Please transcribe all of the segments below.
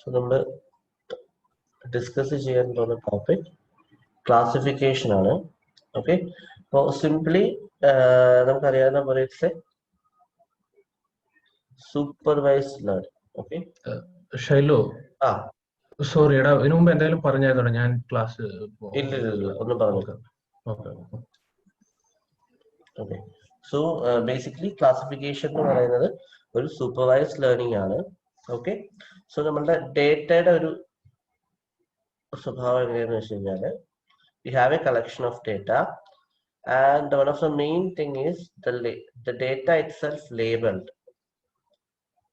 So നമ്മൾ discuss ചെയ്യാൻ പോകുന്ന ടോപ്പിക് ക്ലാസിഫിക്കേഷൻ ആണ്. ഓക്കെ, അപ്പോൾ സിംപ്ലി നമുക്കറിയാവുന്ന പോലെ it's a supervised learning. Okay Shailu, ആ സോറി എടാ, ഇതിനു മുമ്പ് എന്തായാലും പറഞ്ഞായിരുന്നു ഞാൻ ക്ലാസ്. ഇല്ല ഒന്നും പറഞ്ഞു. ഓക്കെ, സോ ബേസിക്കലി ക്ലാസിഫിക്കേഷൻ എന്ന് പറയുന്നത് ഒരു സൂപ്പർവൈസ്ഡ് ലേണിംഗ് ആണ്. ഓക്കെ, സോ നമ്മളുടെ ഡേറ്റയുടെ ഒരു സ്വഭാവം എങ്ങനെയാണെന്ന് വെച്ച് കഴിഞ്ഞാൽ we have a collection of data and one of the main thing is the data itself labeled.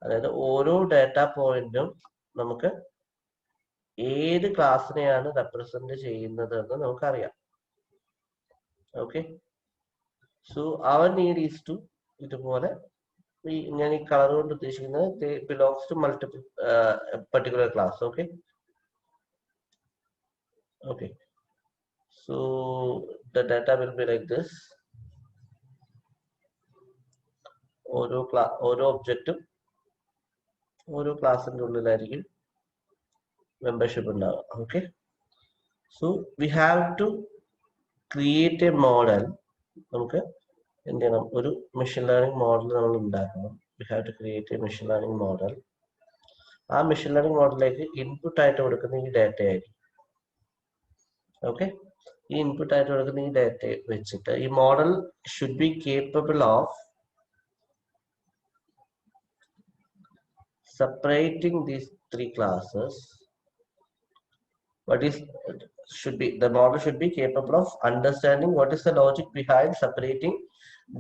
അതായത് ഓരോ ഡാറ്റ പോയിന്റും നമുക്ക് ഏത് ക്ലാസ്സിനെയാണ് റെപ്രസെന്റ് ചെയ്യുന്നത് എന്ന് നമുക്കറിയാം. ഓക്കെ, സോ അവർ നീഡ് ഈസ് ടു ഇതുപോലെ ഞാൻ ഈ കളർ കൊണ്ട് ഉദ്ദേശിക്കുന്നത് belongs to multiple particular class. Okay okay, so the data will be like this. ഓരോ ഒബ്ജക്റ്റും ഓരോ ക്ലാസ്സിന്റെ ഉള്ളിലായിരിക്കും മെമ്പർഷിപ്പ് ഉണ്ടാവുക. Okay, so we have to create a model. നമുക്ക് എന്ത് ചെയ്യണം? ഒരു മെഷീൻ ലേണിംഗ് മോഡൽ നമ്മൾ ഉണ്ടാക്കണം. We have to create a machine learning model. ആ മെഷീൻ ലേണിംഗ് മോഡലിലേക്ക് ഇൻപുട്ട് ആയിട്ട് കൊടുക്കുന്ന ഈ ഡാറ്റ ആയിരിക്കും. ഓക്കെ, ഈ ഇൻപുട്ട് ആയിട്ട് കൊടുക്കുന്ന ഈ ഡാറ്റ വെച്ചിട്ട് ഈ model should be capable of separating these three classes. The model should be capable of understanding what is the logic behind separating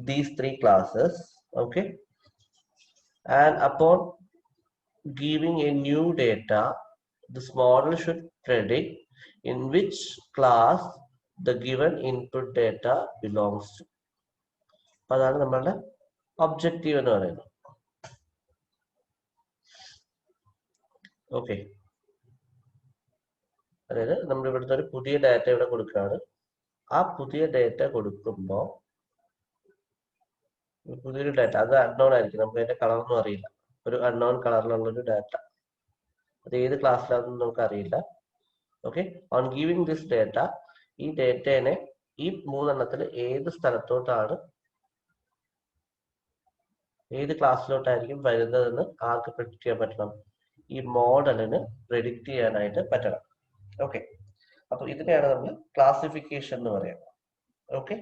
these three classes. Okay, and upon giving a new data, this model should predict in which class the given input data belongs to. അതാണ് നമ്മളുടെ objective എന്ന് പറയുന്നത്. Okay, അതായത് നമ്മൾ ഇവിടുത്തെ ഒരു പുതിയ data ഇവിടെ കൊടുക്കുകയാണ്. ആ പുതിയ ഡാറ്റ കൊടുക്കുമ്പോൾ പുതിയൊരു ഡാറ്റ അത് അൺനോൺ ആയിരിക്കും, നമുക്ക് അതിന്റെ കളറൊന്നും അറിയില്ല. ഒരു അൺനോൺ കളറിലുള്ള ഒരു ഡാറ്റ, അത് ഏത് ക്ലാസ്സിലാണെന്ന് നമുക്ക് അറിയില്ല. Okay, on giving this data, ഈ ഡാറ്റേനെ ഈ മൂന്നെണ്ണത്തിൽ ഏത് സ്ഥലത്തോട്ടാണ് ഏത് ക്ലാസ്സിലോട്ടായിരിക്കും വരുന്നതെന്ന് ആർക്ക് പ്രെഡിക്റ്റ് ചെയ്യാൻ പറ്റണം? ഈ മോഡലിന് പ്രെഡിക്റ്റ് ചെയ്യാനായിട്ട് പറ്റണം. ഓക്കെ, അപ്പൊ ഇതിനെയാണ് നമ്മൾ ക്ലാസിഫിക്കേഷൻ എന്ന് പറയുന്നത്. Okay,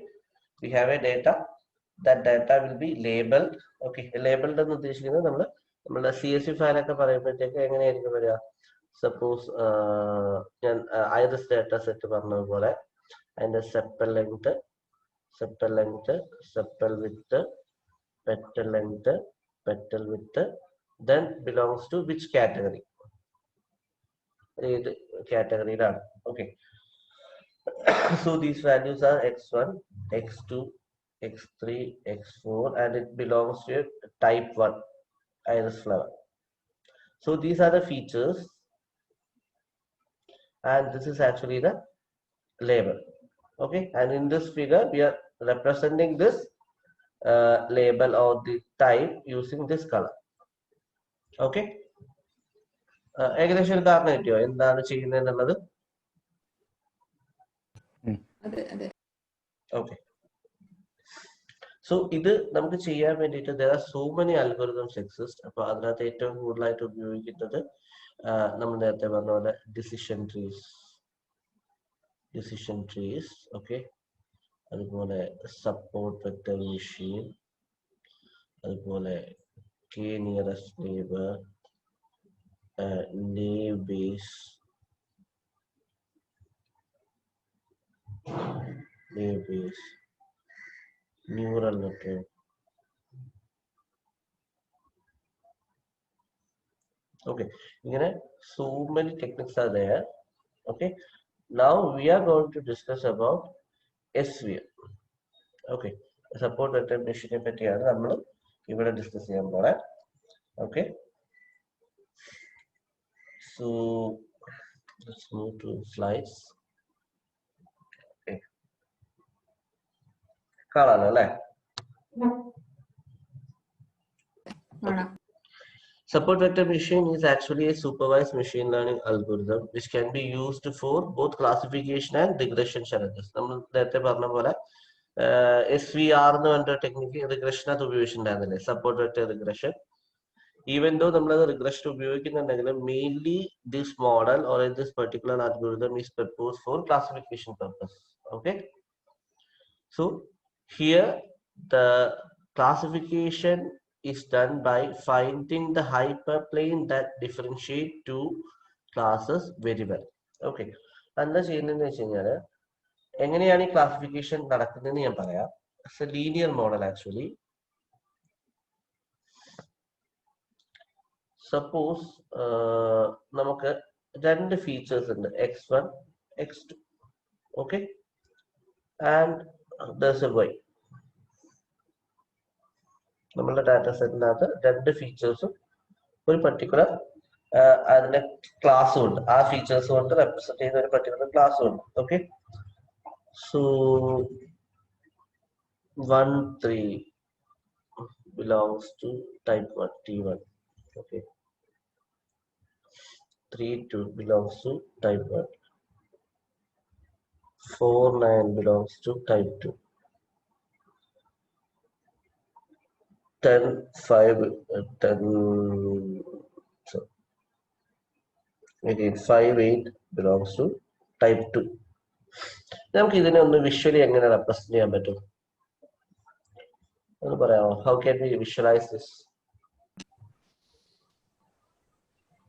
we have A data, that data will be labelled. Okay, labelled എന്ന് ഉദ്ദേശിക്കുന്നത് നമ്മളുടെ CSV ഫയലൊക്കെ പറയുമ്പോഴത്തേക്ക് എങ്ങനെയായിരിക്കും വരിക? സപ്പോസ് ഞാൻ ഐറിസ് ഡാറ്റ സെറ്റ് പറഞ്ഞതുപോലെ അതിന്റെ sepal length, sepal width, petal length, petal width, then belongs to which category? ഏത് കാറ്റഗറിയിലാണ്? Okay, so these values are x1, x2, x3, x4 and it belongs to type 1 iris flower. So these are the features and this is actually the label. Okay, and in this figure we are representing this label or the type using this color. Okay, ഏകദേശം ഒരു ധാരണ കിട്ടിയോ എന്താണ് ചെയ്യുന്നതെന്നുള്ളത്? Okay, so ഇത് നമുക്ക് ചെയ്യാൻ വേണ്ടിയിട്ട് there are so many algorithms exist. അപ്പൊ അതിനകത്ത് ഏറ്റവും കൂടുതലായിട്ട് ഉപയോഗിക്കുന്നത് നമ്മൾ നേരത്തെ പറഞ്ഞ പോലെ ഡിസിഷൻ ട്രീസ്. ഓക്കെ, അതുപോലെ സപ്പോർട്ട് വെക്ടർ മെഷീൻ, അതുപോലെ k nearest neighbor, naive Bayes, neural network. Okay, so many techniques are there. Okay, now we are going to discuss about SVM. Okay, support vector machine പറ്റിയാണ് നമ്മൾ ഇവിടെ discuss ചെയ്യാൻ പോണേ. Okay, so let's move to slides. Okay, കാണാലോ അല്ലേ? Support vector machine is actually a supervised machine learning algorithm which can be used for both classification and regression challenges. നമ്മൾ നേരത്തെ പറഞ്ഞ പോലെ SVR എന്ന് പറഞ്ഞ ടെക്നിക്ക് റിഗ്രഷനകത്ത് ഉപയോഗിച്ചിട്ടുണ്ടായിരുന്നില്ലേ, support vector regression. Even though നമ്മളത് റിഗ്രഷൻ ഉപയോഗിക്കുന്നുണ്ടെങ്കിലും mainly this model or this particular algorithm is proposed for classification purpose. Okay, so here the classification is done by finding the hyperplane that differentiate two classes very well. Okay, എന്താ ചെയ്യുന്നതെന്ന് വെച്ച് കഴിഞ്ഞാൽ എങ്ങനെയാണ് ഈ classification നടക്കുന്നതെന്ന് ഞാൻ പറയാം. It's A linear model actually. Suppose നമുക്ക് രണ്ട് ഫീച്ചേഴ്സ് ഉണ്ട്, x1 x2. Okay, and there's a y. നമ്മളുടെ ഡാറ്റ സെറ്റിനകത്ത് രണ്ട് ഫീച്ചേഴ്സും ഒരു പർട്ടിക്കുലർ അതിന്റെ ക്ലാസ്സും ഉണ്ട്, ആ ഫീച്ചേഴ്സ് കൊണ്ട് റെപ്രസെന്റ് ചെയ്യുന്ന ഒരു പർട്ടിക്കുലർ ക്ലാസ്സും ഉണ്ട്. Okay, so 1 3 belongs to type 1 T1. Okay, 3 2 belongs to type 1. 4 9 belongs to type 2. 10 5 so again 5 8 belongs to type 2. നമുക്ക് ഇതിനെ ഒന്ന് വിഷ്വലി എങ്ങനെ റെപ്രസെന്റ് ചെയ്യാൻ പറ്റും എന്ന് പറയാമോ? How can we visualise this?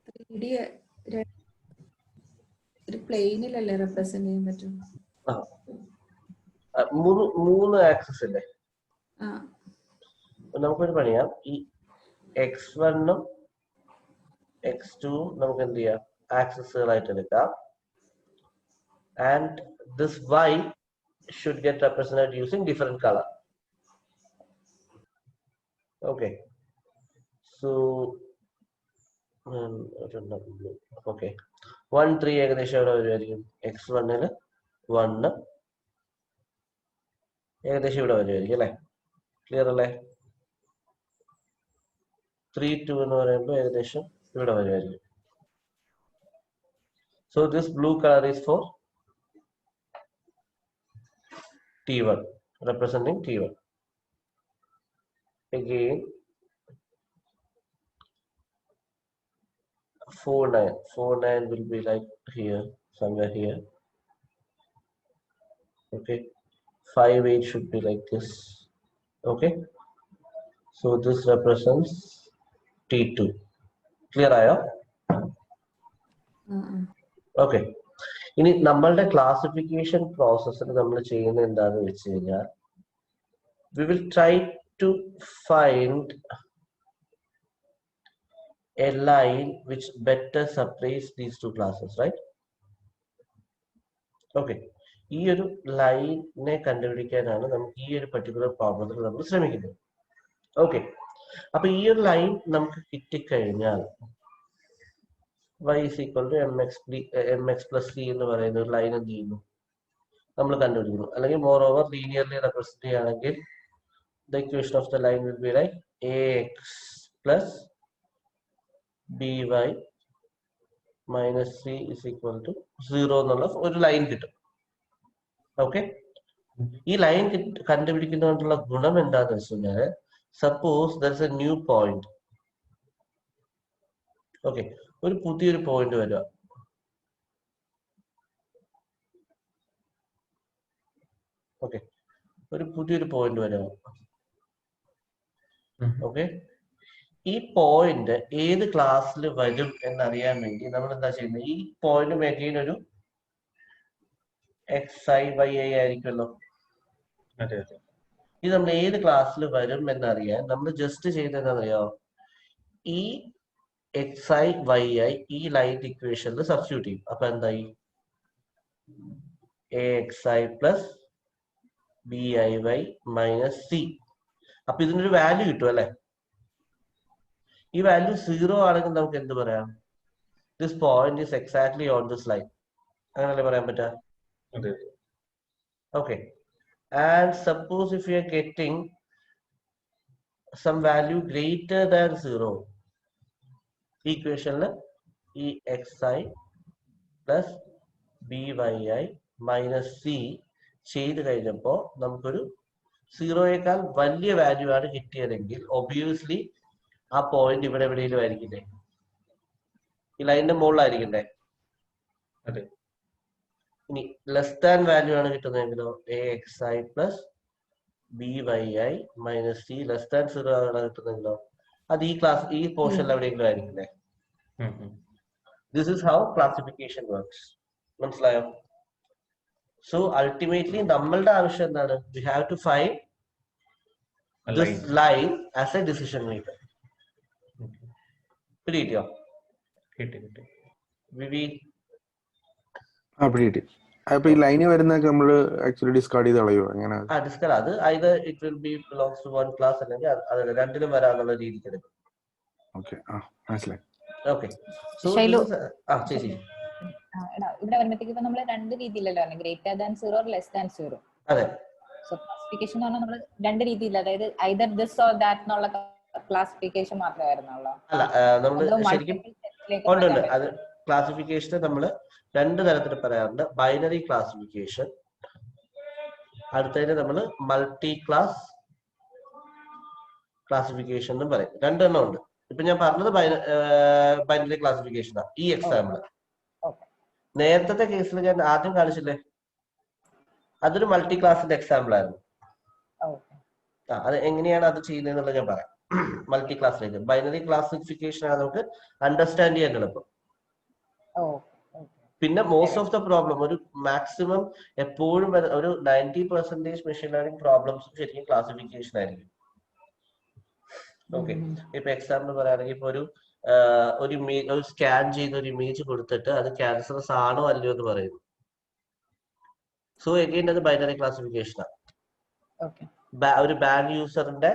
3D ഒരു പ്ലെയിനിലല്ലേ റെപ്രസെന്റ് ചെയ്യാൻ പറ്റും? മൂന്ന് ആക്സസ് അല്ലേ? നമുക്കൊരു പണിയാം, ഈ x1ഉം x2ഉം നമുക്ക് എന്ത് ചെയ്യാം, ആക്സസുകളായിട്ട് എടുക്കാം. And this y should get represented using different color. Okay, so okay 1 3 ഏകദേശം എവിടെ വരുമായിരിക്കും? x1ന് 1 ഏകദേശം ഇവിടെ വരുമായിരിക്കും അല്ലെ? ക്ലിയർ അല്ലേ? 3 2 എന്ന് പറയുമ്പോൾ ഏകദേശം ഇവിടെ വരുമായിരിക്കും. So this blue color is for T1, representing T1. Again 4 9 4 9 will be like here, somewhere here. Okay, 5 8 should be like this. Okay, so this represents T2. Clear ആയോ? ഓക്കെ, ഇനി നമ്മളുടെ ക്ലാസിഫിക്കേഷൻ പ്രോസസ്സിൽ നമ്മൾ ചെയ്യുന്നത് എന്താണെന്ന് വെച്ച് കഴിഞ്ഞാൽ we will try to find a line which better separates these two classes, right? Okay, ഈ ഒരു ലൈനെ കണ്ടുപിടിക്കാനാണ് നമുക്ക് ഈ ഒരു പർട്ടിക്കുലർ പ്രോബ്ലത്തിൽ നമ്മൾ ശ്രമിക്കുന്നത്. ഓക്കെ, അപ്പൊ ഈ ഒരു ലൈൻ നമുക്ക് കിട്ടിക്കഴിഞ്ഞാൽ y is equal to mx plus c എന്ന് പറയുന്ന ഒരു ലൈൻ എന്ത് ചെയ്യുന്നു, നമ്മൾ കണ്ടുപിടിക്കുന്നു. അല്ലെങ്കിൽ മോർ ഓവർ ലീനിയർലി റെപ്രസെന്റ് ചെയ്യുകയാണെങ്കിൽ the equation of the line will be like ax plus by minus c is equal to 0 എന്നുള്ള ഒരു ലൈൻ കിട്ടും. ഓക്കെ, ഈ ലൈൻ കണ്ടുപിടിക്കുന്നതുകൊണ്ടുള്ള ഗുണം എന്താന്ന് വെച്ച് കഴിഞ്ഞാൽ, suppose there is A new point. Okay, ഒരു പുതിയൊരു പോയിന്റ് വരിക. ഓക്കെ, ഒരു പുതിയൊരു പോയിന്റ് വരിക. ഓക്കെ, ഈ പോയിന്റ് ഏത് ക്ലാസ്സിൽ വരും എന്നറിയാൻ വേണ്ടി നമ്മൾ എന്താ ചെയ്യുന്നത്, ഈ പോയിന്റ് മേഖലയിൽ ഒരു xi y i ആയിരിക്കുമല്ലോ. ഇത് നമ്മൾ ഏത് ക്ലാസ്സിൽ വരും എന്നറിയാൻ നമ്മൾ ജസ്റ്റ് ചെയ്യുന്നത് എന്താണെന്നറിയോ, ഈ xi yi ഈ ലൈൻ ഇക്വേഷനിൽ സബ്സ്റ്റിറ്റ്യൂട്ട് ചെയ്യും. അപ്പൊ എന്തായി, axi plus biy minus c. അപ്പൊ ഇതിനൊരു വാല്യൂ കിട്ടും അല്ലെ? ഈ വാല്യൂ 0 ആണെങ്കിൽ നമുക്ക് എന്ത് പറയാം, this point is exactly on this line, അങ്ങനല്ലേ പറയാൻ പറ്റാ? Okay, and suppose if we are getting some value greater than 0, ഈ ഇക്വേഷനിൽ ഈ xi plus by minus c ചെയ്ത് കഴിഞ്ഞപ്പോൾ നമുക്കൊരു 0യേക്കാൾ വലിയ വാല്യൂ ആണ് കിട്ടിയതെങ്കിൽ ഒബ്വിയസ്ലി ആ പോയിന്റ് ഇവിടെ എവിടെയെങ്കിലും ആയിരിക്കില്ലേ? ഈ ലൈനിന്റെ മുകളിലായിരിക്കണ്ടേ? അതെ. ഇനി ലെസ് ദാൻ വാല്യൂ ആണ് കിട്ടുന്നതെങ്കിലോ axi plus by minus c less than 0 ആണ് കിട്ടുന്നതെങ്കിലോ അത് ഈ പോർഷനിൽ എവിടെയെങ്കിലും ആയിരിക്കില്ലേ? This is how classification works. മനസ്സിലായോ? സോ അൾട്ടിമേറ്റ്ലി നമ്മളുടെ ആവശ്യം എന്താണ്? We have to find this line as a decision maker. കിട്ടിയോ? വിവി കിട്ടി. അപ്പൊ ഈ ലൈന് വരുന്നൊക്കെ നമ്മൾ ആക്ച്വലി ഡിസ്കാർഡ് ചെയ്ത് കളയോ? എങ്ങനെ? ഡിസ്കാർഡ് അത് either it will be belongs to one class അല്ലെങ്കിൽ അത് രണ്ടിലും വരാനുള്ള രീതിക്ക് എടുക്കും. ഓക്കേ, മനസ്സിലായി. ഓക്കേ. സോ ചേച്ചി ഇവിടെ വരുമ്പോഴത്തേക്ക് ഇപ്പൊ നമ്മൾ രണ്ട് രീതിയിലല്ലോ പറഞ്ഞത്, ഗ്രേറ്റർ ദാൻ 0 ലെസ് ദാൻ 0. അതെ. സോ ക്ലാസിഫിക്കേഷൻ എന്ന് പറഞ്ഞാൽ നമ്മൾ രണ്ട് രീതിയിൽ, അതായത് either this or that എന്നുള്ള ക്ലാസിഫിക്കേഷൻ മാത്രമേ വരുന്നുള്ളൂ. അല്ല, നമ്മൾ ശരിക്കും ഉണ്ട്. അത് ക്ലാസിഫിക്കേഷനെ നമ്മൾ രണ്ട് തരത്തിൽ പറയാറുണ്ട്. ബൈനറി ക്ലാസിഫിക്കേഷൻ, അടുത്തതിന് നമ്മൾ മൾട്ടി ക്ലാസ് ക്ലാസിഫിക്കേഷൻ എന്നും പറയും. രണ്ടെണ്ണം ഉണ്ട്. ഇപ്പൊ ഞാൻ പറഞ്ഞത് ബൈനറി ക്ലാസിഫിക്കേഷനാണ് ഈ എക്സാമ്പിൾ. നേരത്തെ കേസിൽ ഞാൻ ആദ്യം കാണിച്ചില്ലേ, അതൊരു മൾട്ടി ക്ലാസിന്റെ എക്സാമ്പിൾ ആയിരുന്നു. അത് എങ്ങനെയാണ് അത് ചെയ്യുന്നത് ഞാൻ പറയാം. മൾട്ടി ക്ലാസ്സിലേക്ക് ബൈനറി ക്ലാസിഫിക്കേഷൻ ആണ് നമുക്ക് അണ്ടർസ്റ്റാൻഡ് ചെയ്യാൻ എളുപ്പം. പിന്നെ മോസ്റ്റ് ഓഫ് ദ പ്രോബ്ലം, ഒരു മാക്സിമം എപ്പോഴും ഒരു 90% മെഷീൻ ലേണിംഗ് പ്രോബ്ലംസും ശരിക്കും ക്ലാസിഫിക്കേഷൻ ആയിരിക്കും. ഓക്കെ, ഇപ്പൊ എക്സാമ്പിൾ പറയുകയാണെങ്കിൽ ഇപ്പൊ ഒരു സ്കാൻ ചെയ്ത ഒരു ഇമേജ് കൊടുത്തിട്ട് അത് ക്യാൻസറസ് ആണോ അല്ലയോ എന്ന് പറയുന്നു. സോ എഗെയിൻ അത് ബൈനറി ക്ലാസിഫിക്കേഷനാണ്. ഒരു ബാഡ് യൂസറിന്റെ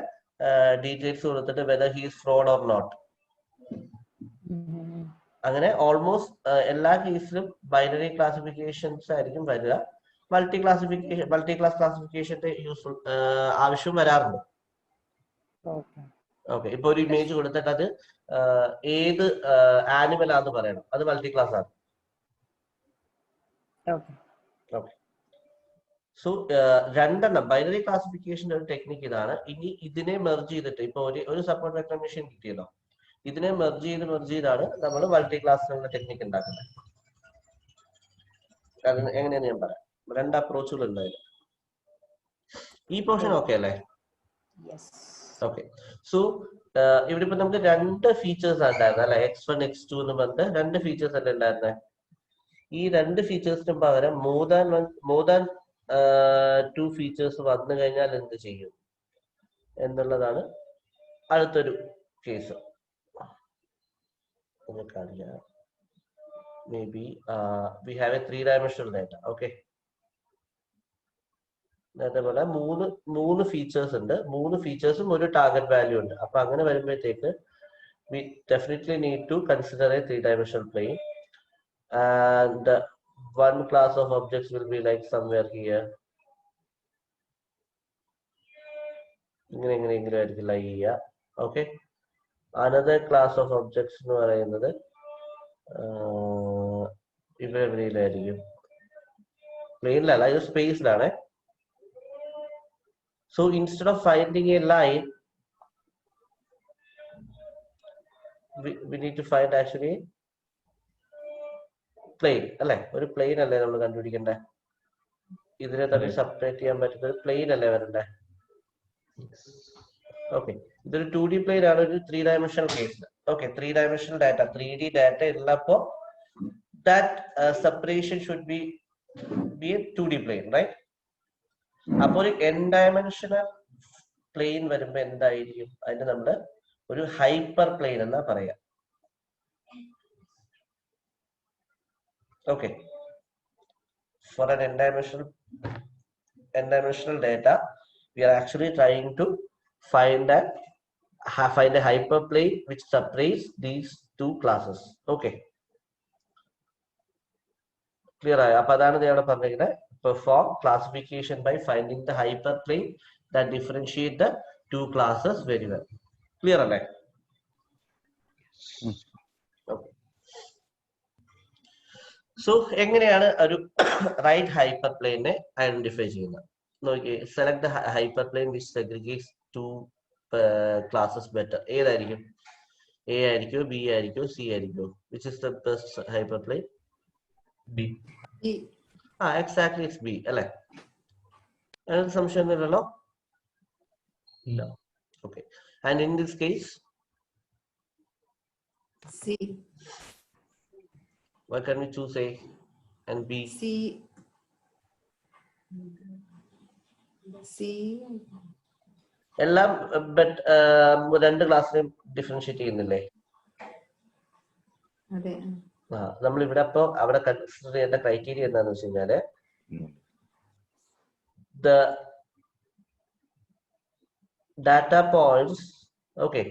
ഡീറ്റെയിൽസ് കൊടുത്തിട്ട് whether he is fraud or not. അങ്ങനെ ഓൾമോസ്റ്റ് എല്ലാ കേസിലും ബൈനറി ക്ലാസിഫിക്കേഷൻസ് ആയിരിക്കും വരിക. മൾട്ടി ക്ലാസ് ക്ലാസിഫിക്കേഷന്റെ യൂസ്ഫുൾ ആവശ്യം വരാറുണ്ട്. ഓക്കെ, ഇപ്പൊ ഒരു ഇമേജ് കൊടുത്തിട്ട് അത് ഏത് ആനിമൽ ആണെന്ന് പറയണം, അത് മൾട്ടി ക്ലാസ് ആണ്. ഓക്കെ, സോ രണ്ടെണ്ണം ബൈനറി ക്ലാസിഫിക്കേഷന്റെ ഒരു ടെക്നിക്ക് ഇതാണ്. ഇനി ഇതിനെ മെർജ് ചെയ്തിട്ട് ഇപ്പൊ ഒരു സപ്പോർട്ട് വെക്ടർ മെഷീൻ കിട്ടിയല്ലോ, ഇതിനെ മെർജ് ചെയ്താണ് നമ്മൾ മൾട്ടി ക്ലാസ് ടെക്നിക്ക് ഉണ്ടാക്കുന്നത്. അത് എങ്ങനെയാന്ന് ഞാൻ പറയാം. രണ്ട് അപ്രോച്ചുകൾ ഉണ്ടായിരുന്നു. ഈ പോർഷൻ ഓക്കെ അല്ലേ? ഓക്കെ, സോ ഇവിടെ ഇപ്പൊ നമുക്ക് രണ്ട് ഫീച്ചേഴ്സ് ഉണ്ടായിരുന്നത് അല്ലെ, x1 x2 എന്ന് പറഞ്ഞിട്ട് രണ്ട് ഫീച്ചേഴ്സ് അല്ലേ ഉണ്ടായിരുന്നത്. ഈ രണ്ട് ഫീച്ചേഴ്സിന് പകരം മോർ ദാൻ 2 ഫീച്ചേഴ്സ് വന്നു കഴിഞ്ഞാൽ എന്ത് ചെയ്യും എന്നുള്ളതാണ് അടുത്തൊരു case. Maybe we have a 3-dimensional data. Okay, അതേപോലെ മൂന്ന് ഫീച്ചേഴ്സ് ഉണ്ട്. മൂന്ന് ഫീച്ചേഴ്സും ഒരു ടാർഗറ്റ് വാല്യൂ ഉണ്ട്. അപ്പൊ അങ്ങനെ വരുമ്പോഴത്തേക്ക് we definitely need to consider a 3-dimensional plane, and one class of objects will be like somewhere here. ഇങ്ങനെ ആയിരിക്കില്ല ചെയ്യുക. Okay, another class of objects എന്ന് പറയുന്നത് ഇവിടെ എവിടെയിലായിരിക്കും, പ്ലെയിനിലല്ല, ഇത് സ്പേസിലാണ്. So instead of finding a line, we need to find actually plane അല്ലെ? ഒരു plain അല്ലേ നമ്മൾ കണ്ടുപിടിക്കണ്ടേ? ഇതിനെ തമ്മിൽ സെപ്പറേറ്റ് ചെയ്യാൻ പറ്റുന്ന ഒരു പ്ലെയിൻ അല്ലേ വരണ്ടേ? ഓക്കെ, ഇതൊരു 2D പ്ലെയിൻ ആണ്, ഒരു 3-dimensional കേസിൽ. Okay, 3-dimensional data, 3D data ഉള്ളപ്പോ that separation should be a 2D plane, right? അപ്പൊ ഒരു n-dimensional പ്ലെയിൻ വരുമ്പോ എന്തായിരിക്കും? അതിന് നമ്മള് ഒരു ഹൈപ്പർ പ്ലെയിൻ എന്നാ പറയാ. Okay, for an n-dimensional data we are actually trying to find a hyperplane which separates these two classes. Okay, clear ആയോ? അപ്പൊ അതാണ് ഇവിടെ പറഞ്ഞിരിക്കുന്നത്, perform classification by finding the hyperplane that differentiate the two classes very well. Clear അല്ലേ? So എങ്ങനെയാണ് ഒരു right ഹൈപ്പർ പ്ലെയിനെ ഐഡന്റിഫൈ ചെയ്യുന്നത്? നോക്കിയേ, select the hyperplane which segregates two classes better. ഏതായിരിക്കും? എ ആയിരിക്കോ, ബി ആയിരിക്കോ, സി ആയിരിക്കോ? Which is the best hyperplane? B. Exactly it's B അല്ലെ? അതിനൊരു സംശയമൊന്നുമില്ലല്ലോ? ഇല്ല. Okay. And in this case, C. why can we choose A and B? C. C. എല്ലാം രണ്ട് ക്ലാസ്സിലും ഡിഫറൻഷിയേറ്റ് ചെയ്യുന്നില്ലേ? അതെ. നമ്മൾ ഇവിടെ അപ്പോ അവിടെ കൺസിഡർ ചെയ്യേണ്ട ക്രൈറ്റീരിയ എന്താണെന്ന് വെച്ച് കഴിഞ്ഞാല് the data points, okay,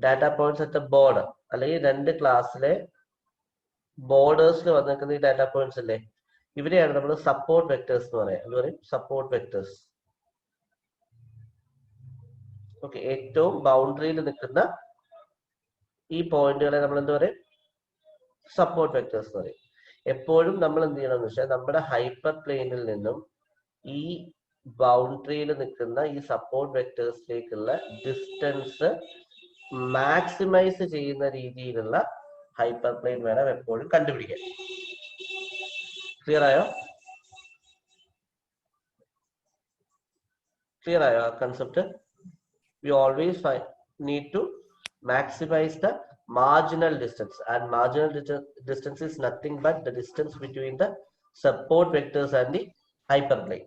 data points at the border, അല്ലെങ്കിൽ രണ്ട് ക്ലാസ്സിലെ ബോർഡേഴ്സിൽ വന്നിരിക്കുന്ന ഈ ഡാറ്റ പോയിന്റ്സ് അല്ലേ, ഇവരെയാണ് നമ്മൾ സപ്പോർട്ട് വെക്ടേഴ്സ് എന്ന് പറയാം. എന്ന് പറയും സപ്പോർട്ട് വെക്ടേഴ്സ്. ഓക്കെ, ഏറ്റവും ബൗണ്ടറിയിൽ നിൽക്കുന്ന ഈ പോയിന്റുകളെ നമ്മൾ എന്ത് പറയും? സപ്പോർട്ട് വെക്ടേഴ്സ് എന്ന് പറയും. എപ്പോഴും നമ്മൾ എന്ത് ചെയ്യണം എന്ന് വെച്ചാൽ നമ്മുടെ ഹൈപ്പർ പ്ലെയിനിൽ നിന്നും ഈ ബൗണ്ടറിയിൽ നിൽക്കുന്ന ഈ സപ്പോർട്ട് വെക്ടേഴ്സിലേക്കുള്ള ഡിസ്റ്റൻസ് മാക്സിമൈസ് ചെയ്യുന്ന രീതിയിലുള്ള ഹൈപ്പർ പ്ലെയിൻ വേണം എപ്പോഴും കണ്ടുപിടിക്കാൻ. ക്ലിയർ ആയോ? ക്ലിയർ ആയോ ആ concept? We always need to maximize the marginal distance, and marginal distance is nothing but the distance between the support vectors and the hyperplane.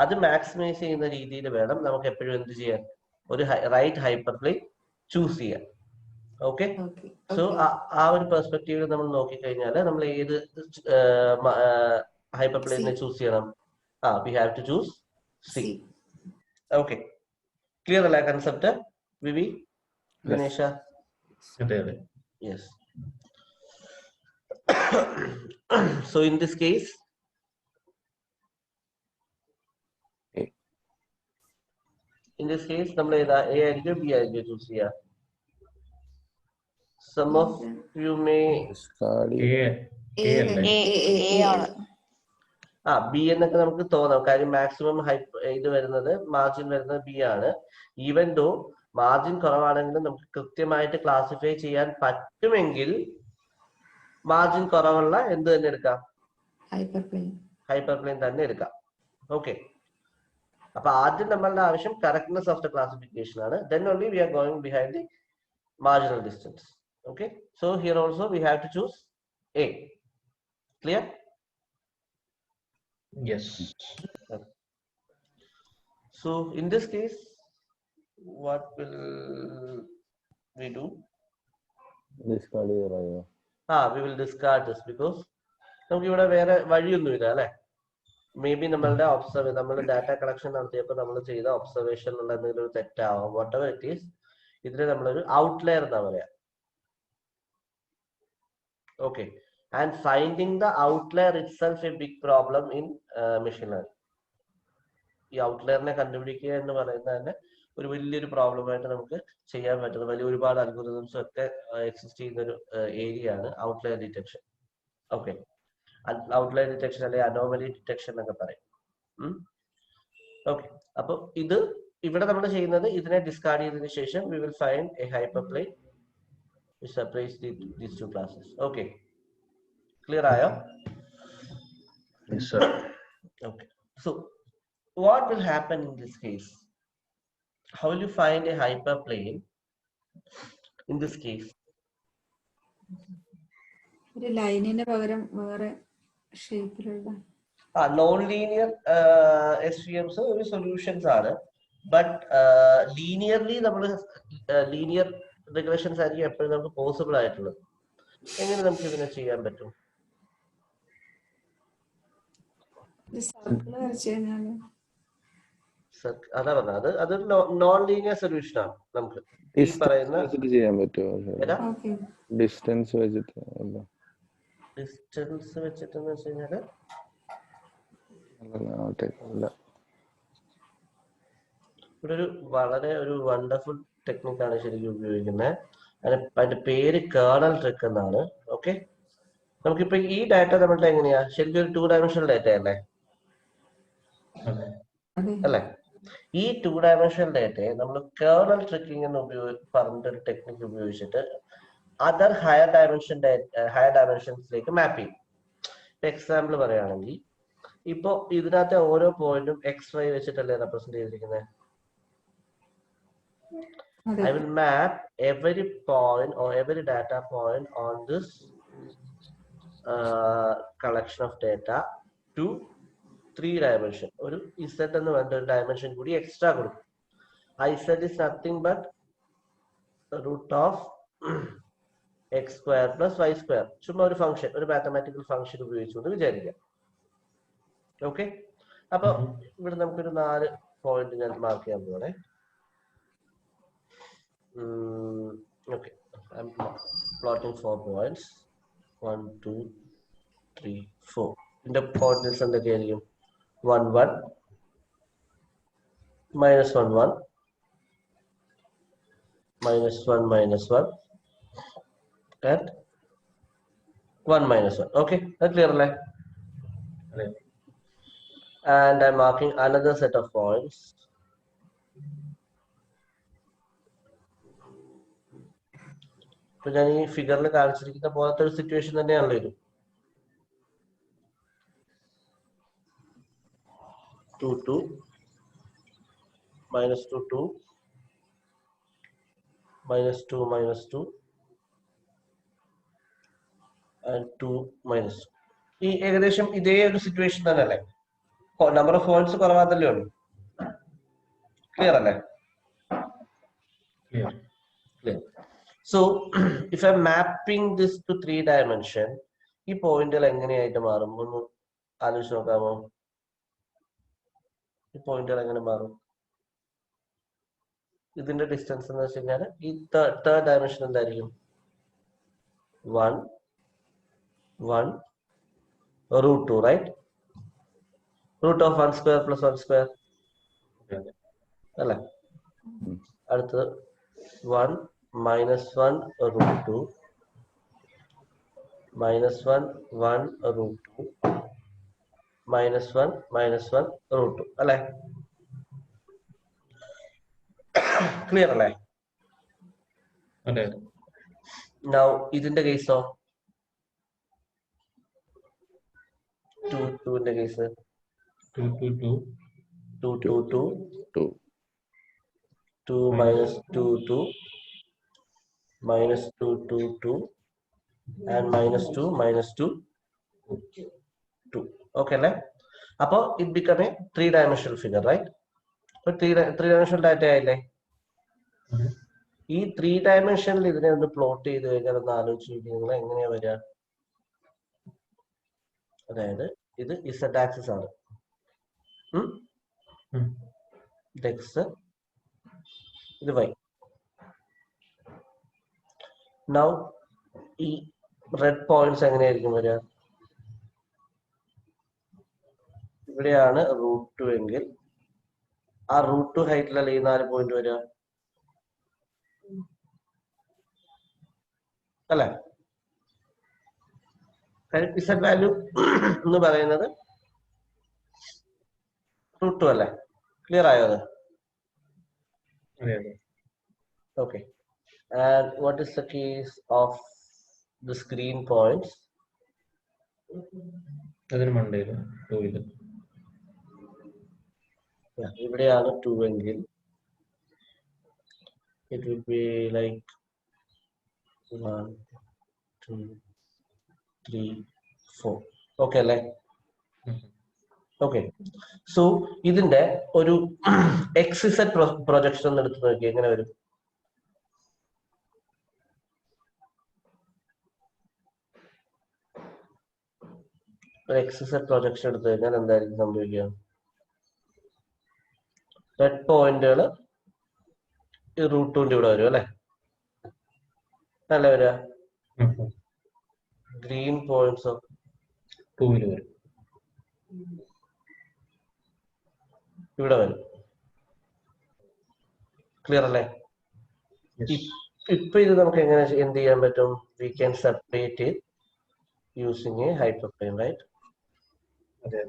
അത് maximise ചെയ്യുന്ന രീതിയിൽ വേണം നമുക്ക് എപ്പോഴും എന്ത് ചെയ്യാൻ? ഒരു റൈറ്റ് ഹൈപ്പർപ്ലെയിൻ ചൂസ് ചെയ്യാൻ. ഓക്കെ, സോ ആ ഒരു പെർസ്പെക്റ്റീവിൽ നമ്മൾ നോക്കിക്കഴിഞ്ഞാൽ നമ്മൾ ഏത് ഹൈപ്പർപ്ലെയിനെ ചൂസ് ചെയ്യണം? we have to choose C. Okay, clear അല്ലേ കൺസെപ്റ്റ്? വിവി, ഗണേശ? അതെ അതെ. Yes. So in this case, നമ്മൾ ഏതാ? എ ആയിരിക്കും, ബി ആയിരിക്കും ചൂസ് ചെയ്യാ? Some of you may B എന്നൊക്കെ നമുക്ക് തോന്നാം. കാര്യം മാക്സിമം ഇത് വരുന്നത്, മാർജിൻ വരുന്നത് ബി ആണ്. ഈവൻ ദോ മാർജിൻ കുറവാണെങ്കിലും നമുക്ക് കൃത്യമായിട്ട് ക്ലാസിഫൈ ചെയ്യാൻ പറ്റുമെങ്കിൽ മാർജിൻ കുറവുള്ള എന്ത് തന്നെ എടുക്കാം? ഹൈപ്പർ പ്ലെയിൻ തന്നെ എടുക്കാം. ഓക്കെ, അപ്പൊ ആദ്യം നമ്മളുടെ ആവശ്യം കറക്റ്റ്നെസ് ഓഫ് ദ ക്ലാസിഫിക്കേഷൻ ആണ്. Then only we are going behind the marginal distance. Okay, so here also we have to choose a. Clear? Yes. So in this case, what will we do? Discard we will discard this because നമുക്ക് ഇവിടെ വേറെ വഴിയൊന്നുമില്ല അല്ലെ. May be നമ്മളുടെ നമ്മളുടെ data collection നടത്തിയപ്പോൾ നമ്മൾ ചെയ്ത ഒബ്സർവേഷനിലുള്ള എന്തെങ്കിലും ഒരു തെറ്റാവാം. വാട്ട് എവർ ഇറ്റ് ഈസ്, ഇതിനെ നമ്മളൊരു ഔട്ട്ലെയർ എന്നാ പറയാ. Okay, and finding the outlier itself a big problem in machine learning. ഈ ഔട്ട്ലെയറിനെ കണ്ടുപിടിക്കുക എന്ന് പറയുന്നത് തന്നെ ഒരു വലിയൊരു പ്രോബ്ലം ആയിട്ട് നമുക്ക് ചെയ്യാൻ പറ്റുന്ന ഒരുപാട് അൽഗോരിതംസ് ഒക്കെ എക്സിസ്റ്റ് ചെയ്യുന്ന ഒരു ഏരിയ ആണ് outlier detection. Okay, outlier detection അല്ലെങ്കിൽ അനോമലി ഡിറ്റക്ഷൻ എന്നൊക്കെ പറയും. ഓക്കെ, അപ്പൊ ഇത് ഇവിടെ നമ്മൾ ചെയ്യുന്നത് ഇതിനെ ഡിസ്കാർഡ് ചെയ്തതിനു ശേഷം we will find a hyperplane which separates these two classes. Okay, clear ayo? Yes sir. Okay, so what will happen in this case? How will you find a hyperplane in this case? ഒരു ലൈനിന് പകരം വേറെ ഷേപ്പിലുള്ള non-linear SVMs ഒരു solutions ആണ്. But linearly നമ്മൾ linear regressions ആയിരിക്കും എപ്പോഴും നമുക്ക് പോസിബിൾ ആയിട്ടുള്ളത്. എങ്ങനെ നമുക്ക് ഇതിനെ ചെയ്യാൻ പറ്റും? അതാ പറഞ്ഞത്, അതൊരു നോൺ ലീനിയർ സൊല്യൂഷൻ ആണ്. നമുക്ക് ഈ പറയുന്ന ചെയ്യാൻ പറ്റുമോ? ഡിസ്റ്റൻസ് വെച്ചിട്ട് വെച്ചിട്ടെന്ന് വെച്ച് കഴിഞ്ഞാല് ഇവിടെ ഒരു വളരെ ഒരു വണ്ടർഫുൾ ടെക്നിക്കാണ് ശരിക്കും ഉപയോഗിക്കുന്നത്. അതിന്റെ പേര് കേർണൽ ട്രിക്ക് എന്നാണ്. ഓക്കെ, നമുക്കിപ്പോ ഈ ഡാറ്റ നമ്മളുടെ എങ്ങനെയാ ശരിക്കും ഒരു 2 ഡയമെൻഷണൽ ഡാറ്റ അല്ലേ അതെ. അതെ. അല്ലെ? ഈ 2 ഡയമെൻഷണൽ ഡാറ്റയെ നമ്മൾ കേർണൽ ട്രിക്കിംഗ് എന്ന് പറഞ്ഞൊരു ടെക്നിക്ക് ഉപയോഗിച്ചിട്ട് അതർ ഹയർ ഡയമെൻഷൻസിലേക്ക് മാപ്പ് ചെയ്യും. എക്സാമ്പിൾ പറയുകയാണെങ്കിൽ ഇപ്പൊ ഇതിനകത്തെ ഓരോ പോയിന്റും XY വെച്ചിട്ടല്ലേ റെപ്രസെന്റ് ചെയ്തിരിക്കുന്നത്. അതെ. I will map every point or every data point on this collection of data to 3 dimension. ഒരു Z എന്ന് പറഞ്ഞ ഒരു ഡയമെൻഷൻ കൂടി എക്സ്ട്രാ കൊടുക്കും. Z is nothing but root of x square plus y square. ചുമ്മാ ഒരു ഫംഗ്ഷൻ, ഒരു mathematical function ഉപയോഗിച്ചുകൊണ്ട് വിചാരിക്കാം. ഓക്കെ, അപ്പൊ ഇവിടെ നമുക്കൊരു 4 പോയിന്റ് ഞാൻ മാർക്ക് ചെയ്യാൻ പോകണേ. Okay, I'm plotting 4 points. 1, 2, 3, 4. In the coordinates എന്തൊക്കെയായിരിക്കും? 1, 1, minus 1, 1, minus 1, minus 1, and 1, minus 1. Okay, that's clear, right? And I'm marking another set of points. ഇപ്പൊ ഞാൻ ഈ ഫിഗറിൽ കാണിച്ചിരിക്കുന്ന പോലത്തെ ഒരു സിറ്റുവേഷൻ തന്നെയാണല്ലോ ഇത്. 2, 2, minus 2, 2, minus 2, minus 2, and 2, minus 2. ഈ ഏകദേശം ഇതേ ഒരു സിറ്റുവേഷൻ തന്നെ അല്ലേ? നമ്പർ ഓഫ് പോയിന്റ്സ് കുറവാതല്ലേ ഉള്ളൂ. ക്ലിയർ അല്ലേ? Clear. So if I'm mapping this to 3 dimension, ഈ പോയിന്റുകൾ എങ്ങനെയായിട്ട് മാറും? ഒന്ന് ആലോചിച്ച് നോക്കാമോ? ഈ പോയിന്റുകൾ എങ്ങനെ മാറും? ഇതിന്റെ ഡിസ്റ്റൻസ് എന്ന് വെച്ച് കഴിഞ്ഞാൽ ഈ തേർഡ് ഡയമെൻഷൻ എന്തായിരിക്കും? 1, 1, root 2, right? Root of 1 square plus 1 square. അല്ലേ? അടുത്തത് 1 minus 1 root 2, minus 1 1 root 2, minus 1 minus 1 root 2. അല്ലേ? ക്ലിയർ അല്ലേ? അതെ. Now ഇതിന്റെ കേസോ? 2 2 ന്റെ case 2 2 2 2 2 2 2 2 minus 2 2 minus 2 2 2 and minus 2 minus 2 2. Okay അല്ലേ? അപ്പൊ it become a 3-dimensional figure, right? അപ്പൊ 3-dimensional ഡാറ്റ ആയില്ലേ? ഈ 3 ഡയമെൻഷനിൽ ഇതിനെ ഒന്ന് പ്ലോട്ട് ചെയ്ത് കഴിഞ്ഞാൽ ഒന്ന് ആലോചിച്ച് നിങ്ങൾ എങ്ങനെയാ വരിക? അതായത് ഇത് Z ആക്സിസ് ആണ്, ഇത് X, ഇത് Y. Now ഈ റെഡ് പോയിന്റ്സ് എങ്ങനെയായിരിക്കും വരിക? ഇവിടെയാണ് റൂട്ട് 2 എങ്കിൽ ആ റൂട്ട് 2 ഹൈറ്റിലല്ലേ ഈ 4 പോയിന്റ് വരിക അല്ലെ? Z വാല്യൂ എന്ന് പറയുന്നത് റൂട്ട് 2 അല്ലേ? ക്ലിയർ ആയോ അത്? Okay. And what is the case of the screen points? അതിന് മണ്ടയില് 2 ഇത്. ഇവിടെയാണ് 2 എങ്കിൽ it will be like 1 2 3 4. Okay അല്ലേ? Okay. So ഇതിന്റെ ഒരു XZ പ്രൊജക്ഷൻ ഒന്ന് എടുത്ത് നോക്കി എങ്ങനെ വരും? XZ പ്രൊജക്ഷൻ എടുത്തു കഴിഞ്ഞാൽ എന്തായിരിക്കും സംഭവിക്കുക? റെഡ് പോയിന്റുകൾ ഈ റൂട്ട് 2 ഇവിടെ വരും അല്ലെ? അല്ല വരിക? ഗ്രീൻ പോയിന്റ്സോ 2 വരും, ഇവിടെ വരും. ക്ലിയർ അല്ലേ? ഇപ്പൊ ഇത് നമുക്ക് എങ്ങനെ എന്ത് ചെയ്യാൻ പറ്റും? We can separate using a hyperplane, right? അതെ.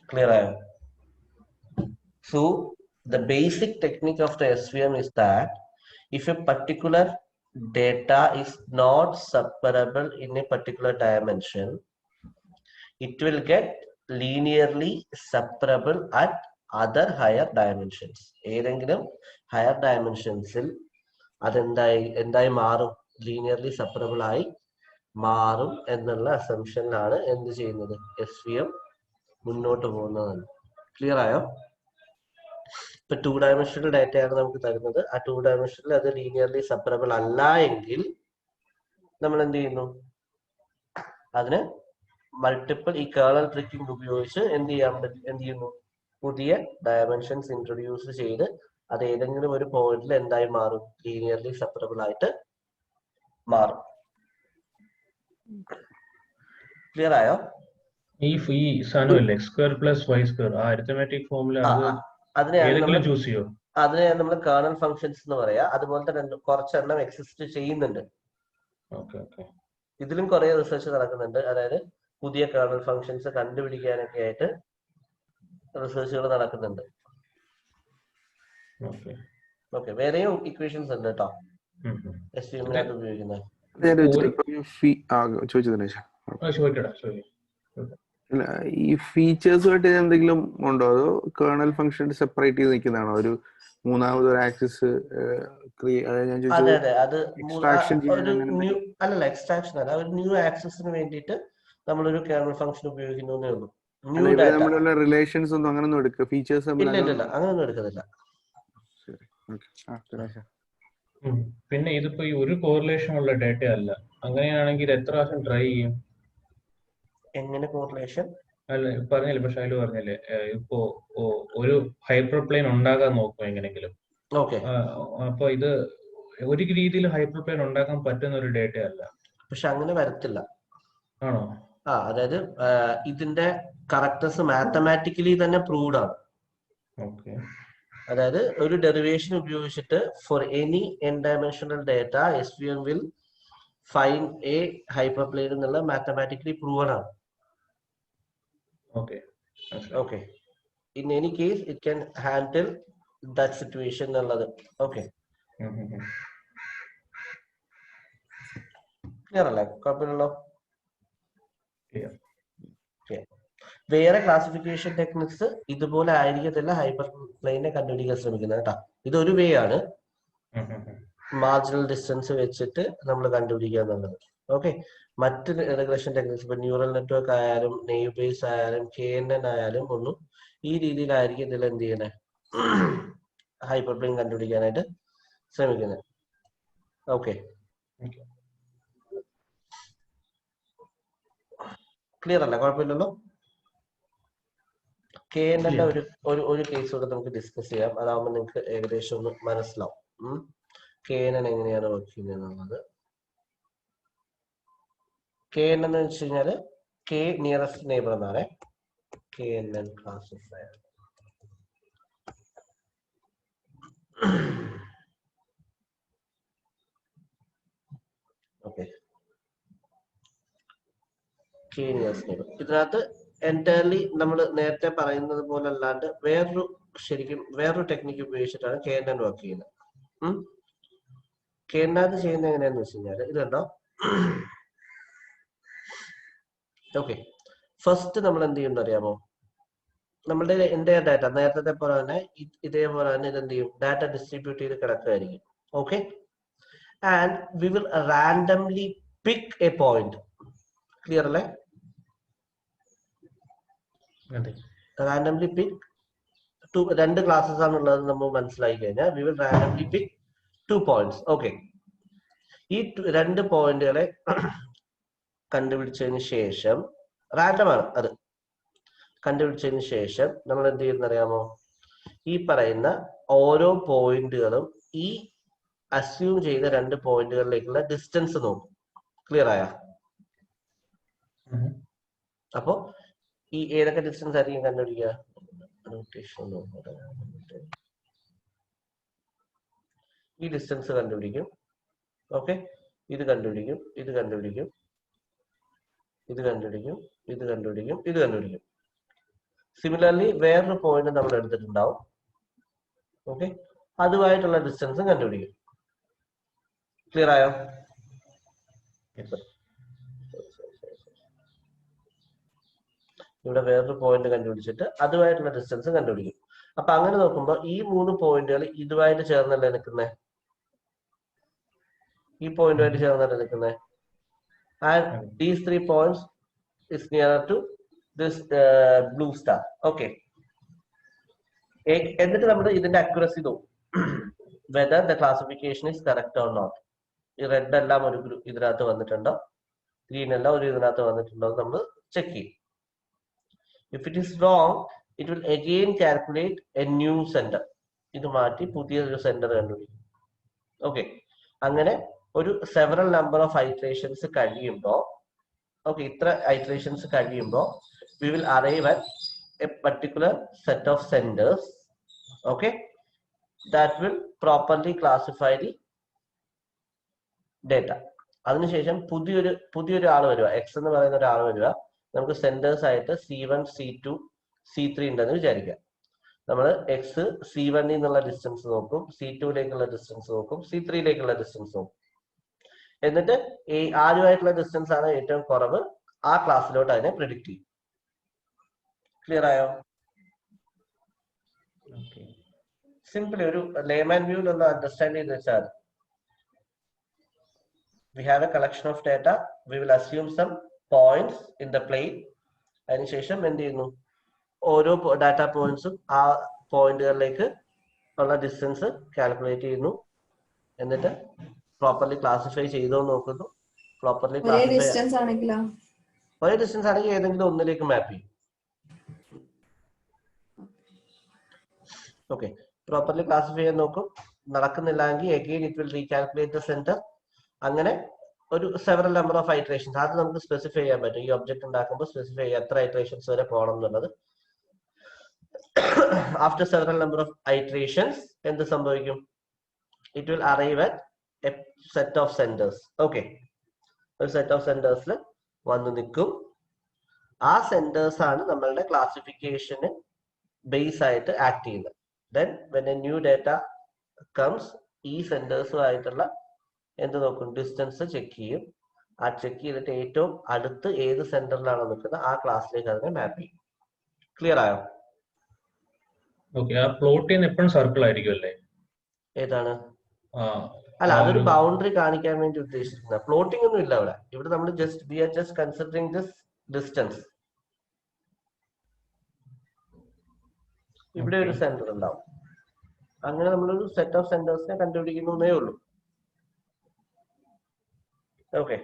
Clear? So the basic technique of the SVM is that if a particular data is not separable in a particular dimension, it will get linearly separable at other higher dimensions. ഏതെങ്കിലും higher dimensionsൽ അതെന്തായി മാറും, linearly separable ആയി മാറും എന്നുള്ള അസംഷനിലാണ് എന്ത് ചെയ്യുന്നത്, SVM മുന്നോട്ട് പോകുന്നതാണ്. ക്ലിയർ ആയോ? ഇപ്പൊ 2 ഡയമെൻഷണൽ ഡാറ്റയാണ് നമുക്ക് തരുന്നത്. ആ 2 ഡയമെൻഷനിൽ അത് ലീനിയർലി സെപ്പറബിൾ അല്ല എങ്കിൽ നമ്മൾ എന്ത് ചെയ്യുന്നു, അതിന് മൾട്ടിപ്പിൾ ഈ കേർണൽ ട്രിക്കിംഗ് ഉപയോഗിച്ച് എന്ത് ചെയ്യുന്നു, പുതിയ ഡയമെൻഷൻസ് ഇൻട്രൊഡ്യൂസ് ചെയ്ത് അത് ഏതെങ്കിലും ഒരു പോയിന്റിൽ എന്തായി മാറും, ലീനിയർലി സെപ്പറബിൾ ആയിട്ട് മാറും. ക്ലിയർ ആയോ? ഈ സാധനമല്ലേ x² + y², ആ അരിത്തമാറ്റിക് ഫോർമുല ഏതെങ്കിലും ചൂസ് ചെയ്യോ? അതിനെ നമ്മൾ കേർണൽ ഫങ്ഷൻസ് എന്ന് പറയാ. അതുപോലത്തെ കുറച്ചെണ്ണം എക്സിസ്റ്റ് ചെയ്യുന്നുണ്ട്. ഇതിലും കുറെ റിസർച്ച് നടക്കുന്നുണ്ട്. അതായത് പുതിയ കേർണൽ ഫങ്ഷൻസ് കണ്ടുപിടിക്കാനൊക്കെ ആയിട്ട് റിസർച്ചുകൾ നടക്കുന്നുണ്ട്. ഓക്കെ, വേറെയും ഇക്വേഷൻസ് ഉണ്ട് കേട്ടോ SVM-നായിട്ട് ഉപയോഗിക്കുന്നത്. ഈ ഫീച്ചേഴ്സുമായിട്ട് എന്തെങ്കിലും ഉണ്ടോ, അതോ കേർണൽ ഫംഗ്ഷൻ സെപ്പറേറ്റ് ചെയ്ത് നിൽക്കുന്നതാണോ? ഒരു മൂന്നാമത് ഒരു ആക്സിസ് അതെ അതെ, അത് അല്ലല്ല എക്സ്ട്രാക്ഷൻ അല്ല, ഒരു ന്യൂ ആക്സിസിന് വേണ്ടിയിട്ട് നമ്മളൊരു കേർണൽ ഫംഗ്ഷൻ ഉപയോഗിക്കുന്നേ ഉള്ളൂ. റിലേഷൻസ് ഒന്നും അങ്ങനൊന്നും എടുക്കുക ഫീച്ചേഴ്സ് ഇല്ല അങ്ങനൊന്നും എടുക്കുന്നില്ല. പിന്നെ ഇതിപ്പോ ഈ ഒരു കോറിലേഷൻ ഉള്ള ഡാറ്റ അല്ല, അങ്ങനെയാണെങ്കിൽ എത്ര പ്രാവശ്യം ട്രൈ ചെയ്യും? എങ്ങനെ കോറിലേഷൻ? അല്ല പറഞ്ഞില്ലേ, പക്ഷെ അതിൽ പറഞ്ഞില്ലേ ഇപ്പോ ഒരു ഹൈപ്പർ പ്ലെയിൻ ഉണ്ടാകാൻ നോക്കും എങ്ങനെങ്കിലും. അപ്പൊ ഇത് ഒരു രീതിയിൽ ഹൈപ്പർ പ്ലെയിൻ ഉണ്ടാക്കാൻ പറ്റുന്ന ഒരു ഡാറ്റ അല്ല. പക്ഷെ അങ്ങനെ വരത്തില്ല. ആണോ? അതായത് ഇതിന്റെ കറക്റ്റ്നസ് മാത്തമാറ്റിക്കലി തന്നെ പ്രൂവ്ഡ് ആണ്. അതായത് ഒരു ഡെറിവേഷൻ ഉപയോഗിച്ചിട്ട് for any n dimensional data SVM will find a hyperplane എന്നുള്ള മാത്തമാറ്റിക്കലി പ്രൂവൺ ആണ്. Okay. In any case, it can handle that situation എന്നുള്ളത്. Okay. Clear അല്ലേ? കുഴപ്പമില്ലല്ലോ. വേറെ ക്ലാസിഫിക്കേഷൻ ടെക്നിക്സ് ഇതുപോലെ ആയിരിക്കത്തില്ല ഹൈപ്പർ പ്ലെയിനെ കണ്ടുപിടിക്കാൻ ശ്രമിക്കുന്നത് കേട്ടോ. ഇതൊരു വേ ആണ്, മാർജിനൽ ഡിസ്റ്റൻസ് വെച്ചിട്ട് നമ്മൾ കണ്ടുപിടിക്കുക എന്നുള്ളത്. ഓക്കെ, മറ്റ് റിഗ്രഷൻ ടെക്നിക്സ് ഇപ്പൊ ന്യൂറൽ നെറ്റ്വർക്ക് ആയാലും നെയ്വ് ബേസ് ആയാലും KNN ആയാലും ഒന്നും ഈ രീതിയിലായിരിക്കും ഇതിൽ എന്ത് ചെയ്യണേ, ഹൈപ്പർ പ്ലെയിൻ കണ്ടുപിടിക്കാനായിട്ട് ശ്രമിക്കുന്നത്. ഓക്കെ, ക്ലിയർ അല്ല? കുഴപ്പമില്ലല്ലോ. KNN ഒരു കേസ് കൂടെ നമുക്ക് ഡിസ്കസ് ചെയ്യാം. അതാവുമ്പോൾ നിങ്ങൾക്ക് ഏകദേശം ഒന്ന് മനസ്സിലാവും KNN എങ്ങനെയാണ് വർക്ക് ചെയ്യുന്നത് എന്നുള്ളത്. KNN എന്ന് വെച്ച് കഴിഞ്ഞാല് K നിയറസ്റ്റ് നെയ്ബർ എന്നാണ്. KNN classifier. Okay, K nearest neighbour. ഇതിനകത്ത് എൻറ്റയർലി നമ്മൾ നേരത്തെ പറയുന്നത് പോലെ അല്ലാണ്ട് വേറൊരു ടെക്നിക്ക് ഉപയോഗിച്ചിട്ടാണ് KNN വർക്ക് ചെയ്യുന്നത്. KNN ചെയ്യുന്നത് എങ്ങനെയാന്ന് വെച്ച് കഴിഞ്ഞാൽ ഇത് കണ്ടോ. ഓക്കെ, ഫസ്റ്റ് നമ്മൾ എന്ത് ചെയ്യുന്നത് അറിയാമോ? നമ്മളുടെ എന്റെ ഡാറ്റ നേരത്തെ പോലെ തന്നെ ഇതേപോലെ തന്നെ ഇത് എന്ത് ചെയ്യും, ഡാറ്റ ഡിസ്ട്രിബ്യൂട്ട് ചെയ്ത് കിടക്കുകയായിരിക്കും. Okay, and we will randomly pick a point. Clear അല്ലേ? റാൻഡംലി പിക്ക് രണ്ട് ക്ലാസ്സസ് ആണുള്ളത് നമ്മൾ മനസ്സിലാക്കി കഴിഞ്ഞാൽ we will randomly pick 2 points. Okay, ഈ 2 പോയിന്റുകളെ കണ്ടുപിടിച്ചതിന് ശേഷം, റാൻഡമാണ് അത്, കണ്ടുപിടിച്ചതിന് ശേഷം നമ്മൾ എന്ത് ചെയ്യുന്നറിയാമോ? ഈ പറയുന്ന ഓരോ പോയിന്റുകളും ഈ അസ്യൂം ചെയ്ത 2 പോയിന്റുകളിലേക്കുള്ള ഡിസ്റ്റൻസ് നോക്കും. ക്ലിയർ ആയ? അപ്പോ ഈ ഏതൊക്കെ ഡിസ്റ്റൻസ് ആയിരിക്കും കണ്ടുപിടിക്കുക? ഈ ഡിസ്റ്റൻസ് കണ്ടുപിടിക്കും. ഓക്കെ, ഇത് കണ്ടുപിടിക്കും, ഇത് കണ്ടുപിടിക്കും, ഇത് കണ്ടുപിടിക്കും, ഇത് കണ്ടുപിടിക്കും, ഇത് കണ്ടുപിടിക്കും. സിമിലർലി വേറൊരു പോയിന്റ് നമ്മൾ എടുത്തിട്ടുണ്ടാവും. ഓക്കെ, അതുമായിട്ടുള്ള ഡിസ്റ്റൻസും കണ്ടുപിടിക്കും. ക്ലിയർ ആയോ? ഇവിടെ വേറൊരു പോയിന്റ് കണ്ടുപിടിച്ചിട്ട് അതുമായിട്ടുള്ള ഡിസ്റ്റൻസ് കണ്ടുപിടിക്കും. അപ്പൊ അങ്ങനെ നോക്കുമ്പോൾ ഈ 3 പോയിന്റുകൾ ഇതുമായിട്ട് ചേർന്നല്ലേ നിൽക്കുന്നത്, ഈ പോയിന്റുമായിട്ട് ചേർന്നല്ലേ നിൽക്കുന്നത്. And these 3 points is near to this blue star. Okay, എന്നിട്ട് നമ്മൾ ഇതിന്റെ അക്യുറസി നോക്കും, whether the classification is correct or not. ഈ റെഡ് എല്ലാം ഒരു ഇതിനകത്ത് വന്നിട്ടുണ്ടോ, ഗ്രീൻ എല്ലാം ഒരു ഇതിനകത്ത് വന്നിട്ടുണ്ടോ നമ്മൾ ചെക്ക് ചെയ്യും. If it is wrong, it will again calculate a new center. ഇത് മാറ്റി പുതിയൊരു സെന്റർ കണ്ടുപിടിക്കും. ഓക്കെ, അങ്ങനെ ഒരു സെവറൽ നമ്പർ ഓഫ് ഐറ്ററേഷൻസ് കഴിയുമ്പോൾ, ഓക്കെ, ഇത്ര ഐറ്ററേഷൻസ് കഴിയുമ്പോൾ we will arrive at a particular set of centers, okay, that will properly classify the data. അതിനുശേഷം പുതിയൊരു ആൾ വരിക, എക്സ് എന്ന് പറയുന്ന ഒരാൾ വരിക. നമുക്ക് സെന്റേഴ്സ് ആയിട്ട് C1, C2, C3 ഉണ്ടെന്ന് വിചാരിക്കാം. നമ്മൾ എക്സ് C1 എന്നുള്ള ഡിസ്റ്റൻസ് നോക്കും, C2ലേക്കുള്ള ഡിസ്റ്റൻസ് നോക്കും, C3ലേക്കുള്ള ഡിസ്റ്റൻസ് നോക്കും. എന്നിട്ട് ആരുമായിട്ടുള്ള ഡിസ്റ്റൻസ് ആണ് ഏറ്റവും കുറവ്, ആ ക്ലാസ്സിലോട്ട് അതിനെ പ്രിഡിക്റ്റ് ചെയ്യും. ക്ലിയർ ആയോ? സിംപിളി ഒരു ലേമാൻ വ്യൂവിൽ ഒന്ന് അണ്ടർസ്റ്റാൻഡ് ചെയ്ത് വെച്ചാൽ, we have a collection of data, we will assume some points in the plane. അതിനുശേഷം എന്ത് ചെയ്യുന്നു, ഓരോ ഡാറ്റ പോയിന്റ്സും ആ പോയിന്റുകളിലേക്ക് ഉള്ള ഡിസ്റ്റൻസ് കാൽക്കുലേറ്റ് ചെയ്യുന്നു. എന്നിട്ട് പ്രോപ്പർലി ക്ലാസിഫൈ ചെയ്തോ നോക്കുന്നു. പ്രോപ്പർലി ഒരേ ഡിസ്റ്റൻസ് ആണെങ്കിലോ, ഒരേ ഡിസ്റ്റൻസ് ആണെങ്കിൽ ഏതെങ്കിലും ഒന്നിലേക്ക് മാപ്പ് ചെയ്യും. ഓക്കെ, പ്രോപ്പർലി ക്ലാസിഫൈ ചെയ്യാൻ നോക്കും. നടക്കുന്നില്ലെങ്കിൽ again it will recalculate the centre. അങ്ങനെ ഒരു സെവറൽ നമ്പർ ഓഫ് ഐറ്ററേഷൻസ് അത് നമുക്ക് സ്പെസിഫൈ ചെയ്യാൻ പറ്റും. ഈ ഒബ്ജക്ട് ഉണ്ടാക്കുമ്പോൾ സ്പെസിഫൈ ചെയ്യാം എത്ര ഐറ്ററേഷൻസ് വരെ പോകണം എന്നുള്ളത്. ആഫ്റ്റർ സെവറൽ നമ്പർ ഓഫ് ഐറ്ററേഷൻസ് എന്ത് സംഭവിക്കും? It will arrive at A set of centres. Okay, ഒരു സെറ്റ് ഓഫ് സെന്റേഴ്സിൽ വന്ന് നിൽക്കും. ആ സെന്റേഴ്സ് ആണ് നമ്മളുടെ ക്ലാസിഫിക്കേഷന് ബേസ് ആയിട്ട് ആക്ട് ചെയ്യുന്നത്. Then when A new data comes, ഈ സെന്റേഴ്സുമായിട്ടുള്ള എന്ത് നോക്കും, ഡിസ്റ്റൻസ് ചെക്ക് ചെയ്യും. ആ ചെക്ക് ചെയ്തിട്ട് ഏറ്റവും അടുത്ത് ഏത് സെന്ററിലാണോ നിൽക്കുന്നത് ആ ക്ലാസ്സിലേക്ക് അതിനെ മാപ്പ് ചെയ്യും. ക്ലിയർ ആയോ? പ്ലോട്ട് ചെയ്യുന്ന എപ്പോഴും സർക്കിൾ ആയിരിക്കും അല്ലേ? ഏതാണ്? അല്ല, അതൊരു ബൗണ്ടറി കാണിക്കാൻ വേണ്ടി ഉദ്ദേശിക്കുന്ന പ്ലോട്ടിംഗ് ഒന്നും ഇല്ല അവിടെ. ഇവിടെ നമ്മൾ we are just considering this distance. ഇവിടെ ഒരു സെന്റർ ഉണ്ടാവും. അങ്ങനെ നമ്മളൊരു സെറ്റ് ഓഫ് സെന്റേഴ്സിനെ കണ്ടുപിടിക്കുന്നേ ഉള്ളൂ. ഓക്കെ,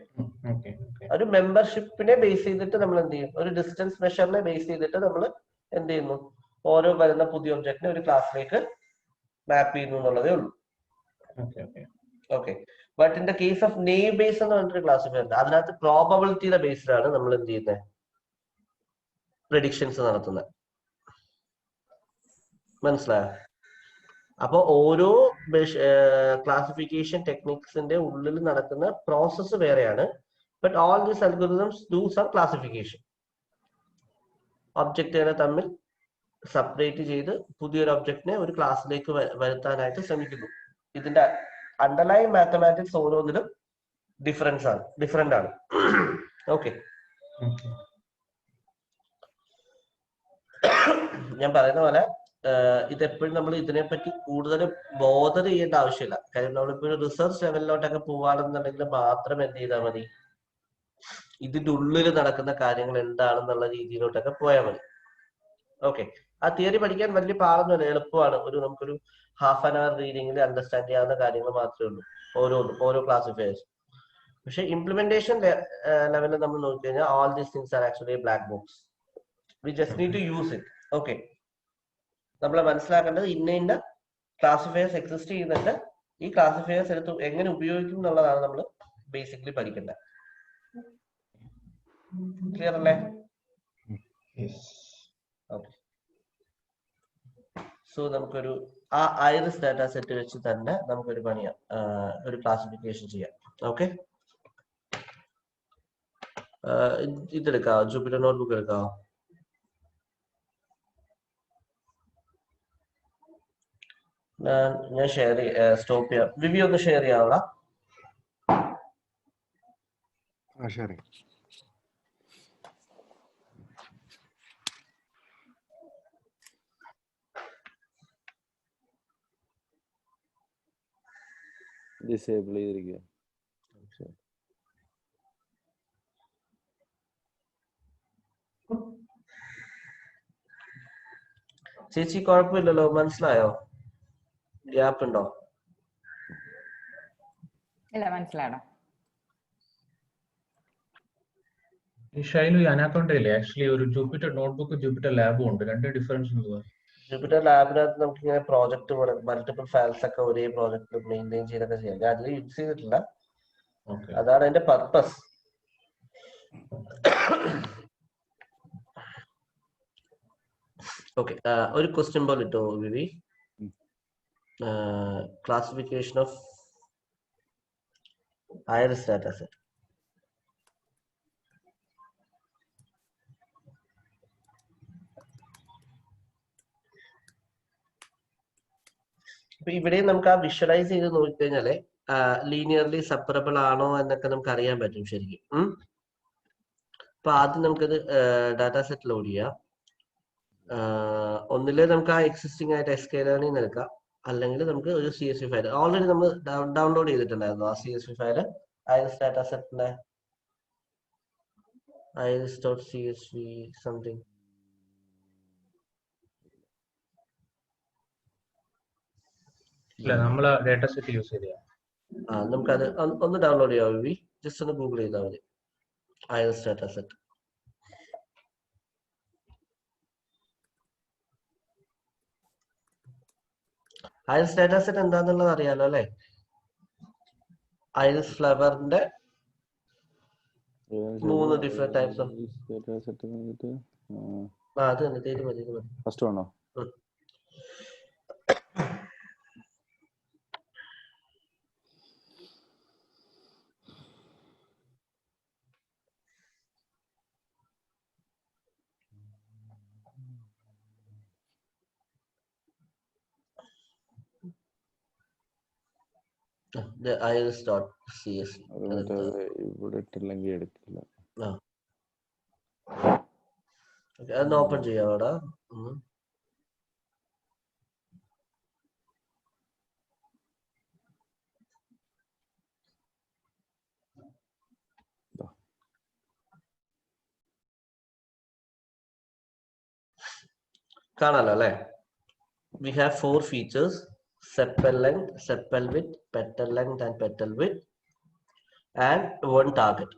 ഒരു മെമ്പർഷിപ്പിനെ ബേസ് ചെയ്തിട്ട് നമ്മൾ എന്ത് ചെയ്യും, ഒരു ഡിസ്റ്റൻസ് മെഷറിനെ ബേസ് ചെയ്തിട്ട് നമ്മൾ എന്ത് ചെയ്യുന്നു, ഓരോ വരുന്ന പുതിയ ഒബ്ജക്റ്റിനെ ഒരു ക്ലാസ്സിലേക്ക് മാപ്പ് ചെയ്യുന്നു എന്നുള്ളതേ ഉള്ളൂ. Okay, but in the case of name base എന്ന് പറഞ്ഞിട്ടൊരു ക്ലാസിഫയർ ഉണ്ട്. അതിനകത്ത് പ്രോബബിലിറ്റിയുടെ ബേസിലാണ് നമ്മൾ എന്ത് ചെയ്യുന്നത്, പ്രെഡിക്ഷൻസ് നടത്തുന്നത്. മനസ്സിലായോ? അപ്പൊ ഓരോ ക്ലാസിഫിക്കേഷൻ ടെക്നിക്സിന്റെ ഉള്ളിൽ നടക്കുന്ന പ്രോസസ്സ് വേറെയാണ്. But all these algorithms do some classification. ഒബ്ജക്റ്റുകളെ തമ്മിൽ സെപ്പറേറ്റ് ചെയ്ത് പുതിയൊരു ഒബ്ജക്റ്റിനെ ഒരു ക്ലാസ്സിലേക്ക് വരുത്താനായിട്ട് ശ്രമിക്കുന്നു. ഇതിന്റെ അണ്ടർലൈൻ മാത്തമാറ്റിക്സ് ഓരോന്നിലും ഡിഫറെന്റ് ആണ്. ഓക്കെ, ഞാൻ പറയുന്ന പോലെ ഇതെപ്പോഴും നമ്മൾ ഇതിനെപ്പറ്റി കൂടുതൽ ബോധർ ചെയ്യേണ്ട ആവശ്യമില്ല. കാര്യം നമ്മളിപ്പോ ഒരു റിസർച്ച് ലെവലിലോട്ടൊക്കെ പോവാണെന്നുണ്ടെങ്കിൽ മാത്രം എന്ത് ചെയ്താൽ മതി, ഇതിന്റെ ഉള്ളിൽ നടക്കുന്ന കാര്യങ്ങൾ എന്താണെന്നുള്ള രീതിയിലോട്ടൊക്കെ പോയാൽ മതി. ഓക്കെ, ആ തിയറി പഠിക്കാൻ വലിയ പാടൊന്നുമില്ല, എളുപ്പമാണ്. നമുക്കൊരു ഹാഫ് ആൻ അവർ റീഡിങ്ങിൽ അണ്ടർസ്റ്റാൻഡ് ചെയ്യാവുന്ന കാര്യങ്ങൾ മാത്രമേ ഉള്ളൂ ഓരോ ക്ലാസിഫയേഴ്സ്. പക്ഷെ ഇംപ്ലിമെന്റേഷൻ ലെവലിൽ നമ്മൾ നോക്കിക്കഴിഞ്ഞാൽ all these things are actually black box. We just need to use it. Okay, നമ്മൾ മനസ്സിലാക്കേണ്ടത് ഇന്ന ക്ലാസിഫയേഴ്സ് എക്സിസ്റ്റ് ചെയ്യുന്നുണ്ട്. ഈ ക്ലാസിഫയേഴ്സ് എടുത്ത് എങ്ങനെ ഉപയോഗിക്കും എന്നുള്ളതാണ് നമ്മൾ ബേസിക്കലി പഠിക്കേണ്ടത്. ക്ലിയർ അല്ലേ? ഓക്കെ, സോ നമുക്കൊരു ആ ഐറിസ് ഡാറ്റ സെറ്റ് വെച്ച് തന്നെ നമുക്കൊരു പണിയാം, ഒരു ക്ലാസിഫിക്കേഷൻ ചെയ്യാം. ഓക്കെ, ഇതെടുക്കാവോ? ജൂപ്പിറ്റർ നോട്ട്ബുക്ക് എടുക്കാവോ? ഞാൻ ഷെയർ സ്റ്റോപ്പ് ചെയ്യാം. വിവി ഒന്ന് ഷെയർ ചെയ്യാവടാ. ശരി. ഡിസേബിൾ ചെയ്തിരിക്കുക. ചേച്ചി കുഴപ്പമില്ലല്ലോ, മനസ്സിലായോ? ഗ്യാപ്പ് ഉണ്ടോ? ഇല്ല, മനസ്സിലാണോ? ഈ ഷൈലു ഈ അനാക്കോണ്ടയില്ലേ ആക്ച്വലി ഒരു ജൂപ്പിറ്റർ നോട്ട്ബുക്കും ജൂപ്പിറ്റർ ലാബും ഉണ്ട്. രണ്ട് ഡിഫറൻസ് എന്തുവാ? ജൂപ്പിറ്റർ ലാബിനകത്ത് നമുക്ക് ഇങ്ങനെ പ്രോജക്ട് മൾട്ടിപ്പിൾ ഫയൽസ് ഒക്കെ ഒരേ പ്രോജക്ട് മെയിൻറ്റെയിൻ ചെയ്തൊക്കെ ചെയ്യാം. ഞാൻ അതിൽ യൂസ് ചെയ്തിട്ടില്ല, അതാണ് അതിന്റെ പർപ്പസ്. ഓക്കെ, ഒരു ക്വസ്റ്റ്യൻ പോലെ ഇട്ടോ Vivi. Classification of iris data set. അപ്പൊ ഇവിടെ നമുക്ക് ആ വിഷ്വലൈസ് ചെയ്ത് നോക്കിക്കഴിഞ്ഞാല് ലീനിയർലി സെപ്പറബിൾ ആണോ എന്നൊക്കെ നമുക്ക് അറിയാൻ പറ്റും ശരിക്കും. അപ്പൊ ആദ്യം നമുക്കത് ഡാറ്റ സെറ്റ് ലോഡ് ചെയ്യാം. ഒന്നില് നമുക്ക് ആ എക്സിസ്റ്റിംഗ് ആയിട്ട് SKLearning എടുക്കാം, അല്ലെങ്കിൽ നമുക്ക് ഒരു CSV ഫയൽ ഓൾറെഡി നമ്മൾ ഡൗൺലോഡ് ചെയ്തിട്ടുണ്ടായിരുന്നു. ആ CSV ഫയല് ഐറിസ് ഡാറ്റ സെറ്റിന്റെ iris.csv സംതിങ്. ഇല്ല, നമ്മൾ ഡാറ്റ സെറ്റ് യൂസ് ചെയ്ത. നമുക്കത് ഒന്ന് ഡൗൺലോഡ് ചെയ്യാം വിവി. ജസ്റ്റ് ഒന്ന് ഗൂഗിൾ ചെയ്താൽ മതി iris data set. Iris data set എന്താന്നുള്ളത് അറിയാലോ അല്ലെ? ഐറിസ് ഫ്ലവറിന്റെ 3 ഡിഫറെന്റ് ടൈപ്സ് ഓഫ്. അത് തന്നെ, ഇത് മതി. ഫസ്റ്റ് വേണോ? iris.csv. ഇവിടെ ഇട്ടില്ലെങ്കിൽ എടുക്കില്ല. അതൊന്ന് ഓപ്പൺ ചെയ്യാം അവിടെ. കാണാലോ അല്ലെ? We have 4 features: sepal length, sepal width, petal length and petal width, and one target,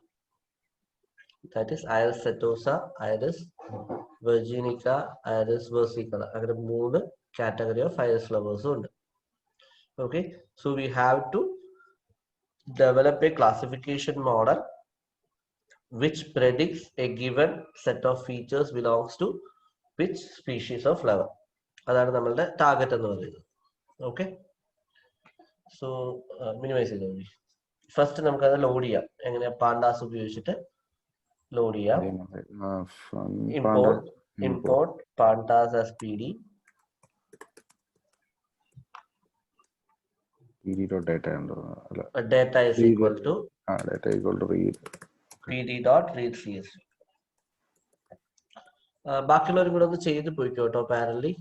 that is Iris setosa, Iris virginica, Iris versicolor. അങ്ങനെ 3 category of iris flowers ഉണ്ട്. Okay, so we have to develop a classification model which predicts a given set of features belongs to which species of flower. അതാണ് നമ്മളുടെ target എന്ന് പറയുന്നത്. Okay, so minimise ചെയ്തോ. First നമുക്കത് load ചെയ്യാം. എങ്ങനെയാ? Pandas ഉപയോഗിച്ചിട്ട് ലോഡ് ചെയ്യാം. Import pandas as pd. pd.data data is equal to read pd.read csv. ബാക്കിയുള്ളവരും കൂടെ ഒന്ന് ചെയ്ത് പോയിക്കോട്ടോ പാരലി.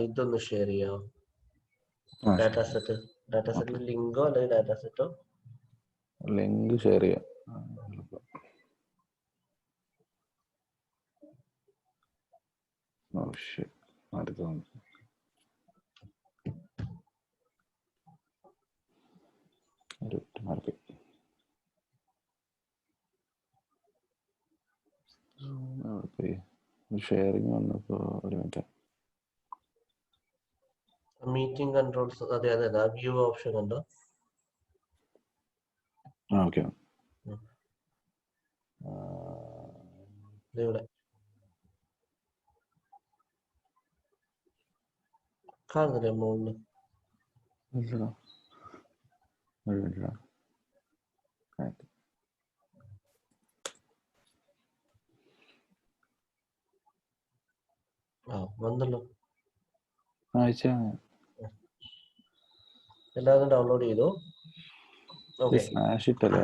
ഇതൊന്ന് ഷെയർ ചെയ്യാം. ഡാറ്റ സെറ്റ് ലിങ്കോ അല്ലെങ്കിൽ ഡാറ്റ സെറ്റോ? ലിങ്ക് ഷെയർ ചെയ്യാം. ഷെയറിങ് വന്നപ്പോ ഒരു മിനിറ്റ്. Meeting controls. അതെ, വ്യൂ ഓപ്ഷൻ കണ്ടോ? ഓക്കെ. ഇവിടെ കാണുന്നില്ലേ മുകളിൽ? വന്നല്ലോ. അയച്ചാ എല്ലാവരും ഡൗൺലോഡ് ചെയ്തു. ഓക്കെ, സ്ലാഷ് ഇട്ടല്ലേ //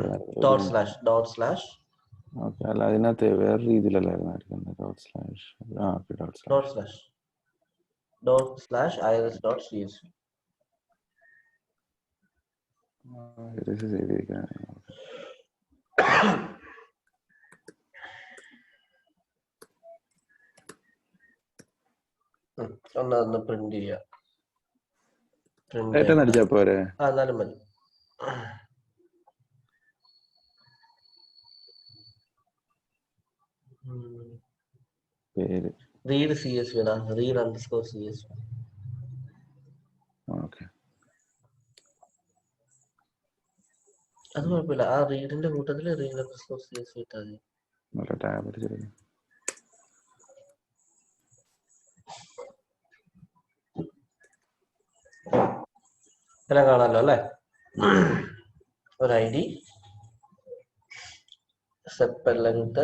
ഓക്കെ. അല്ല അതിനകത്ത് വേറെ രീതിയിലല്ലായിരുന്നു //irs.csv. ഒന്ന് പ്രിന്റ് ചെയ്യാം. ഏറ്റവും അടിച്ചാ പോരെ? എന്നാലും മതി. പേര് റീഡ് CSV read_CSV. ഓക്കെ. അത് കുഴപ്പമില്ല. ആ റീഡിന്റെ കൂട്ടത്തിൽ read_CSV ഇട്ടാൽ മതി. നല്ല ടാബ് അടിച്ചിരുന്നു. എല്ലാം കാണാമല്ലോ അല്ലേ? ഒരു ID, sepal length,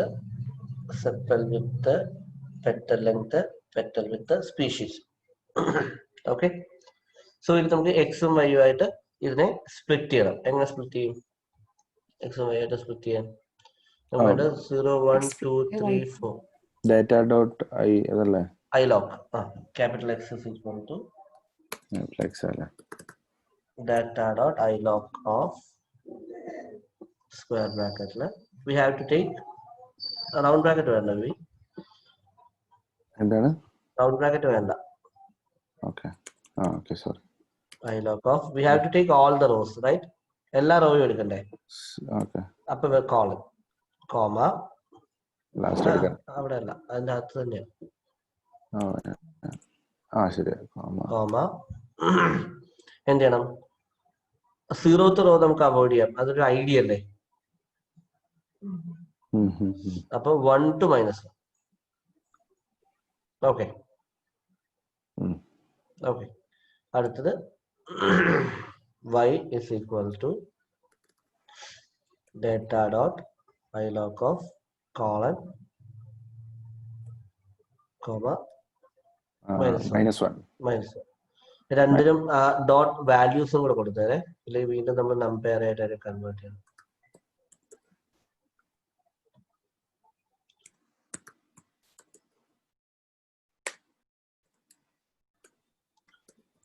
sepal width, petal length, petal width, species. Okay. So ഇത് നമുക്ക് എക്സും വൈയും ആയിട്ട് ഇതിനെ സ്പ്ലിറ്റ് ചെയ്യണം. എങ്ങനെ സ്പ്ലിറ്റ് ചെയ്യും? എക്സും വൈ ആയിട്ട് സ്പ്ലിറ്റ് ചെയ്യാൻ 0 1 2 3 4 data.i അതല്ലേ? iloc. Capital X is equal to data.iloc of square bracket. We have to take a round bracket വേണ്ട. എന്താണ്? റൗണ്ട് ബ്രാക്കറ്റ് വേണ്ട. Okay. Okay, sorry. iloc of, we have to take all the rows, right? എല്ലാ റോയും എടുക്കണ്ടേ? Okay. അപ്പൊ colon comma last എടുക്കാം. അവിടെ അല്ല, അതിന്റെ അകത്ത് തന്നെയാണ്. ശരി. കോമ എന്ത് ചെയ്യണം? 0th റോ നമുക്ക് അവോയ്ഡ് ചെയ്യാം. അതൊരു ഐഡിയ അല്ലേ? അപ്പൊ 1 to -1. ഓക്കെ. ഓക്കെ. അടുത്തത് y is equal to data.iloc of colon comma -1. രണ്ടിനും ഡോട്ട് വാല്യൂസും കൂടെ കൊടുത്തേരെ, ഇല്ലെങ്കിൽ വീണ്ടും നമ്മൾ നമ്പർ ആയിട്ട് കൺവേർട്ട് ചെയ്യണം.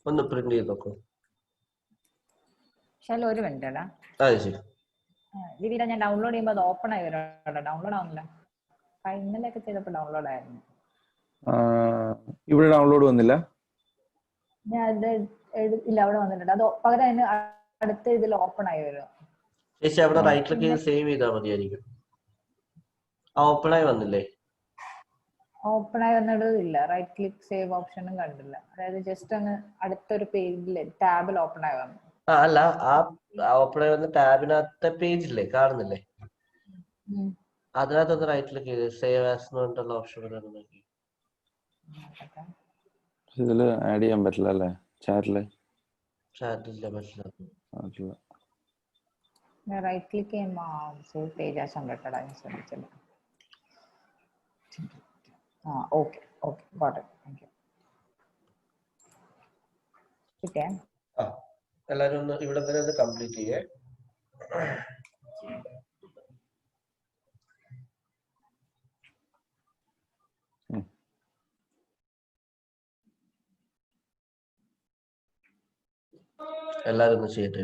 ഒന്ന് പ്രിന്റ് ചെയ്ത് നോക്കൂ. ഒരു മിനിറ്റ്. അത് ശരി. ദിവീര, ഞാൻ ഡൗൺലോഡ് ചെയ്യുമ്പോൾ അത് ഓപ്പൺ ആയി വരാം. ഡൗൺലോഡ് ആവുന്നില്ല. ഇന്നലെയൊക്കെ ചെയ്തപ്പോ ഡൗൺലോഡ് ആയിരുന്നു. ഇവിടെ ഡൗൺലോഡ് വന്നില്ല. ഞാൻ അത് ഇല്ല, അവിടെ വന്നിട്ടുണ്ട്. അത് പകരം അതിന് അടുത്ത ഇതിൽ ഓപ്പൺ ആയി വരും. ചേച്ചി അവിടെ റൈറ്റ് ക്ലിക്ക് ചെയ്ത് സേവ് ചെയ്താൽ മതിയായിരിക്കും. ഓപ്പൺ ആയി വന്നില്ലേ? ഓപ്പൺ ആയി വന്നത് ഇല്ല. റൈറ്റ് ക്ലിക്ക് സേവ് ഓപ്ഷനും കണ്ടില്ല. അതായത് ജസ്റ്റ് അങ്ങ് അടുത്തൊരു പേജിൽ ടാബിൽ ഓപ്പൺ ആയി വന്നു. അല്ല, ആ ഓപ്പൺ ആയി വന്ന ടാബിനകത്തെ പേജില്ലേ, കാണുന്നില്ലേ? അതിനകത്തൊന്ന് റൈറ്റ് ക്ലിക്ക് ചെയ്ത് സേവ് ആസ് എന്ന് പറഞ്ഞിട്ടുള്ള ഓപ്ഷൻ നോക്കി. ഇതില് ആഡ് ചെയ്യാൻ പറ്റില്ല അല്ലേ? ചാറ്റില്ല, പറ്റില്ല. റൈറ്റ് ക്ലിക്ക് ചെയ്യുമ്പോൾ സേവ് പേജ് ആസ് കണ്ടിട്ടാ ഞാൻ ശ്രമിച്ചില്ല. Okay got it. Thank you. കിട്ടിയേ? എല്ലാരും ഒന്ന് ഇവിടെ വരെ ഒന്ന് കംപ്ലീറ്റ് ചെയ്യേ. എല്ലാരും ഒന്ന് ചെയ്യട്ടെ.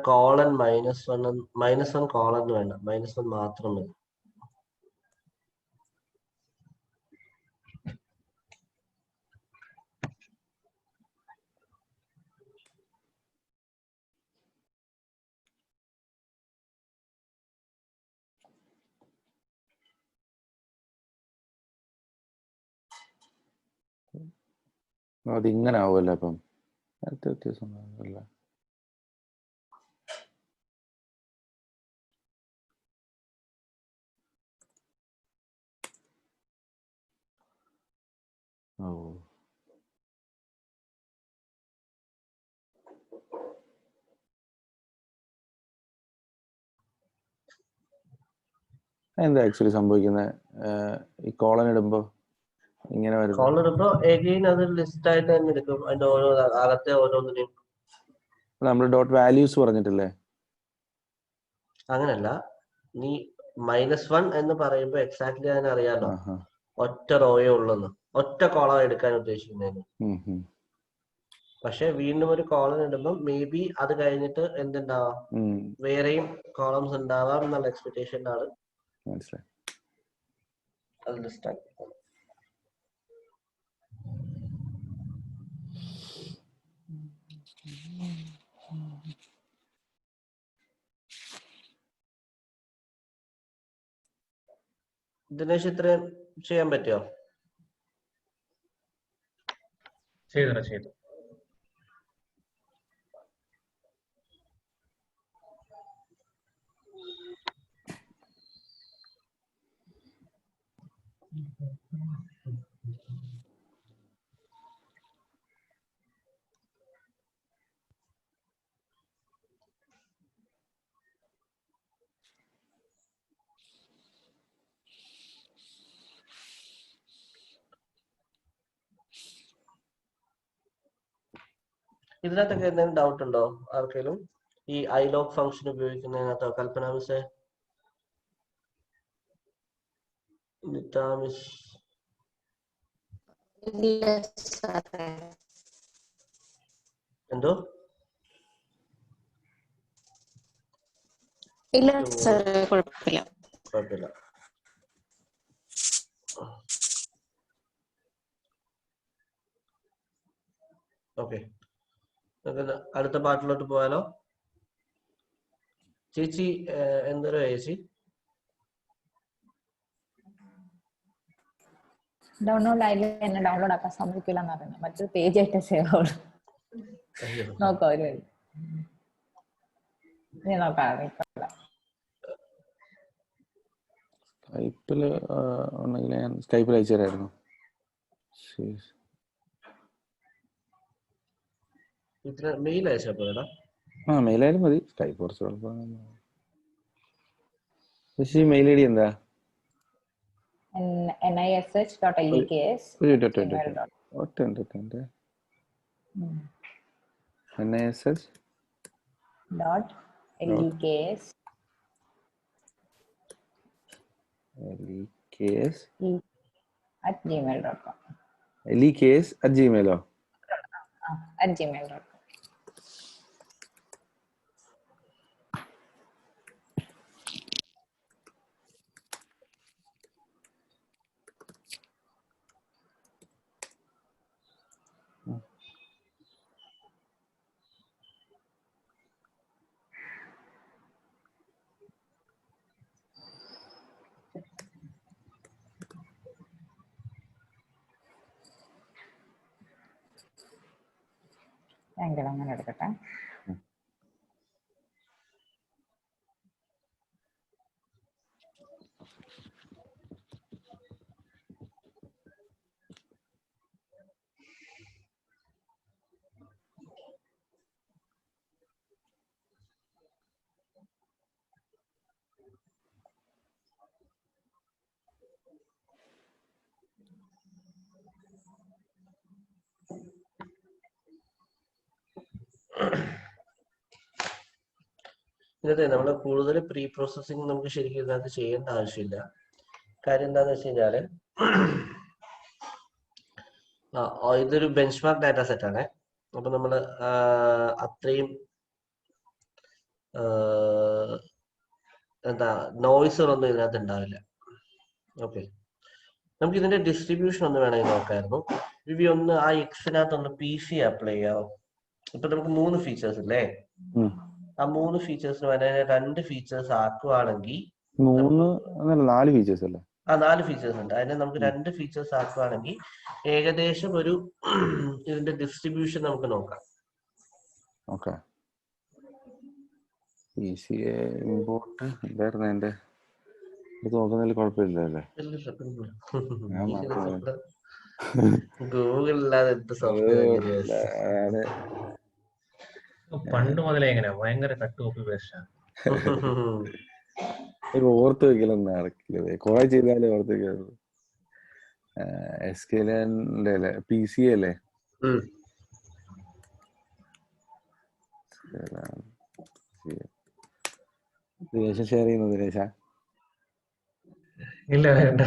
കോളൻ -1 കോളൻ വേണ്ട, -1 മാത്രം മതി. അതിങ്ങനെ ആവുമല്ലോ. അപ്പം വ്യത്യാസം അല്ല. ഓ എന്താ ആക്ച്വലി സംഭവിക്കുന്നത്? ഈ കോളൻ ഇടുമ്പോ ഇങ്ങനെ വരുന്നത്? കോളൻ ഇടുമ്പോ എഗെയിൻ അത് ലിസ്റ്റ് ആയിട്ട് തന്നെ എടുക്കും. അതിന്റെ ഓരോ അകത്തെ ഓരോന്നിനെയും. നമ്മൾ ഡോട്ട് വാല്യൂസ് പറഞ്ഞിട്ടില്ലേ? അങ്ങനല്ല, നീ -1 എന്ന് പറയുമ്പോ എക്സാക്ട്ലി അതിനറിയാലോ ഒറ്റ റോയേ ഉള്ളെന്ന്, ഒറ്റ കോളം എടുക്കാൻ ഉദ്ദേശിക്കുന്നതിന്. പക്ഷെ വീണ്ടും ഒരു കോളം ഇടുമ്പോൾ മേ ബി അത് കഴിഞ്ഞിട്ട് എന്തുണ്ടാവാം, വേറെയും കോളംസ് ഉണ്ടാവാം എന്നുള്ള എക്സ്പെക്ടേഷനാണ് അത് ലിസ്റ്റ് ആക്കി. ദിനേശ് ഇത്രയും ചെയ്യാൻ പറ്റിയോ? ചെയ്തു. ഇതിനകത്തൊക്കെ എന്തെങ്കിലും ഡൗട്ട് ഉണ്ടോ ആർക്കെങ്കിലും? ഈ iLog ഫംഗ്ഷൻ ഉപയോഗിക്കുന്നതിനകത്ത് കൽപ്പന മിസ്സേ, നിത മിസ്? എന്തോ? ഇല്ല സാറേ, കുഴപ്പമില്ല. ഓക്കെ, അടുത്ത പാട്ടിലോട്ട് പോയാലോ? ചേച്ചി എന്തോ ചേച്ചി ഡൗൺലോഡ് ആയില്ല, എന്നെ ഡൗൺലോഡ് ആക്കാൻ സമ്മതിക്കില്ല എന്ന് പറയുന്നത്. മറ്റൊരു പേജ് ആയിട്ട് സേവ് ആവുള്ളൂ. നോക്കാം ഒരു വഴി. നീ നോക്കാം. സ്കൈപ്പില് ഉണ്ടെങ്കിൽ ഞാൻ സ്കൈപ്പിൽ അയച്ചു തരായിരുന്നു. മെയിൽ അയച്ചാ പോയടാ. മെയിൽ ആയാലും മതി. സ്കൈപ്പ് കുറച്ച് കുഴപ്പമാണ്. മെയിൽ ഐ ഡി എന്താ? nish.lekes @gmail.com. lekes@gmail.com. @gmail.com. അങ്ങനെ എടുക്കട്ടെ. ഇന്നത്തെ നമ്മൾ കൂടുതൽ പ്രീ പ്രോസസ്സിംഗ് നമുക്ക് ശരിക്കും ഇതിനകത്ത് ചെയ്യേണ്ട ആവശ്യമില്ല. കാര്യം എന്താന്ന് വെച്ച് കഴിഞ്ഞാല്, ഇതൊരു ബെഞ്ച് മാർക്ക് ഡാറ്റ സെറ്റ് ആണ്. അപ്പൊ നമ്മള് അത്രയും എന്താ നോയ്സുകളൊന്നും ഇതിനകത്ത് ഉണ്ടാവില്ല. ഓക്കെ, നമുക്ക് ഇതിന്റെ ഡിസ്ട്രിബ്യൂഷൻ ഒന്ന് വേണമെങ്കിൽ നോക്കായിരുന്നു. വിവി ഒന്ന് ആ എക്സിനകത്തൊന്ന് PC അപ്ലൈ ചെയ്യാവോ? ഇപ്പൊ നമുക്ക് 3 ഫീച്ചേഴ്സ് ഇല്ലേ? ആ 3 ഫീച്ചേഴ്സിന് വേണേ 2 ഫീച്ചേഴ്സ് ആക്കുവാണെങ്കിൽ 4 ഫീച്ചേഴ്സ് അല്ലേ? 4 ഫീച്ചേഴ്സ് ഉണ്ട്. അതിനെ നമുക്ക് 2 ഫീച്ചേഴ്സ് ആക്കുവാണെങ്കിൽ ഏകദേശം ഒരു ഇതിന്റെ ഡിസ്ട്രിബ്യൂഷൻ നമുക്ക് നോക്കാം. ഓക്കെ, ഇമ്പോർട്ട് എന്തായിരുന്നു എന്റെ ഇത് നോക്കുന്നതിൽ കുഴപ്പമില്ലല്ലേ? ഗൂഗിൾ ഇല്ലാതെ എന്ത് സോഫ്റ്റ്വെയർ? അതെ. പണ്ട് മുതലേ എങ്ങനെയാ ഭയങ്കര കട്ട് കോപ്പി പേസ്റ്റാ. ഓർത്ത് വെക്കലൊന്നും നടക്കില്ല, കുറെ ചെയ്താലേ ഓർത്ത് വെക്കുള്ളൂ. SQLന്റെ അല്ലേ, PC അല്ലേ? ദിനേശ ഷെയർ ചെയ്യുന്നു. ദിനേശ ഇല്ല വേണ്ട.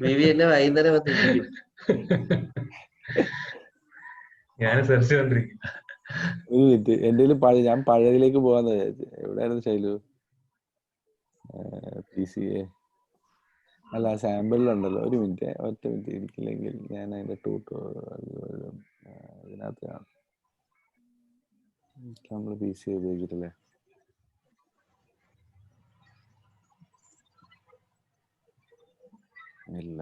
വിവിഎന്നെ വൈകുന്നേരം വന്നിരിക്കും. ഞാൻ സെർച്ച് ചെയ്തോണ്ടിരിക്കും. ഒരു മിനിറ്റ്, എന്റെ ഞാൻ പഴയതിലേക്ക് പോവാന്ന് വിചാരിച്ചു. എവിടെയായിരുന്നു ശൈലു? PCA അല്ല, സാമ്പിളിലുണ്ടല്ലോ. ഒരു മിനിറ്റ്, ഒറ്റ മിനിറ്റ് ഇരിക്കില്ലെങ്കിൽ ഞാൻ അതിന്റെ ഇതിനകത്ത് കാണും. നമ്മൾ PCA ഉപയോഗിച്ചിട്ടില്ലേ? ഇല്ല.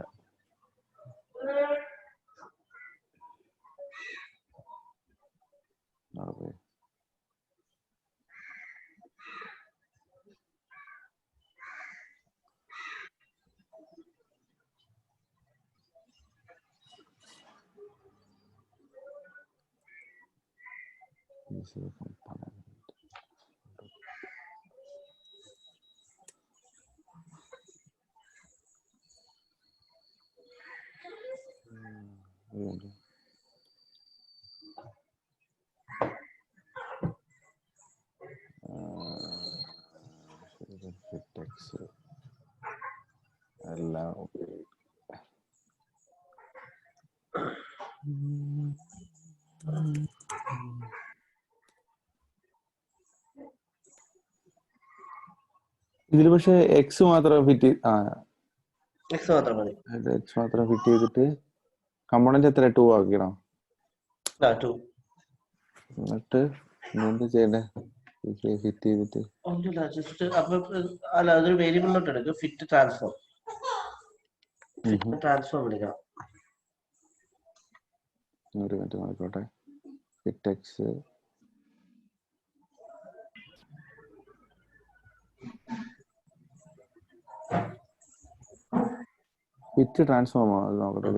എല്ലാം ഇതില് പക്ഷെ എക്സ് മാത്രം ഫിറ്റ് ചെയ്തിട്ട് കമ്പോണന്റ് എത്ര 2 ആക്കണോ? എന്നിട്ട് എന്ത് ചെയ്യണ്ടേ? ഫിറ്റ് ചെയ്തിട്ട് അതൊരു വേരിയബിളിലോട്ട് എടുക്കും. ഫിറ്റ് ട്രാൻസ്ഫോം വിളിക്കണം. ഒരു മിനിറ്റ് നോക്കട്ടെ. ഫിറ്റ് എക്സ് ഫിറ്റ് ട്രാൻസ്ഫോമോ? അത് നോക്കട്ടെ.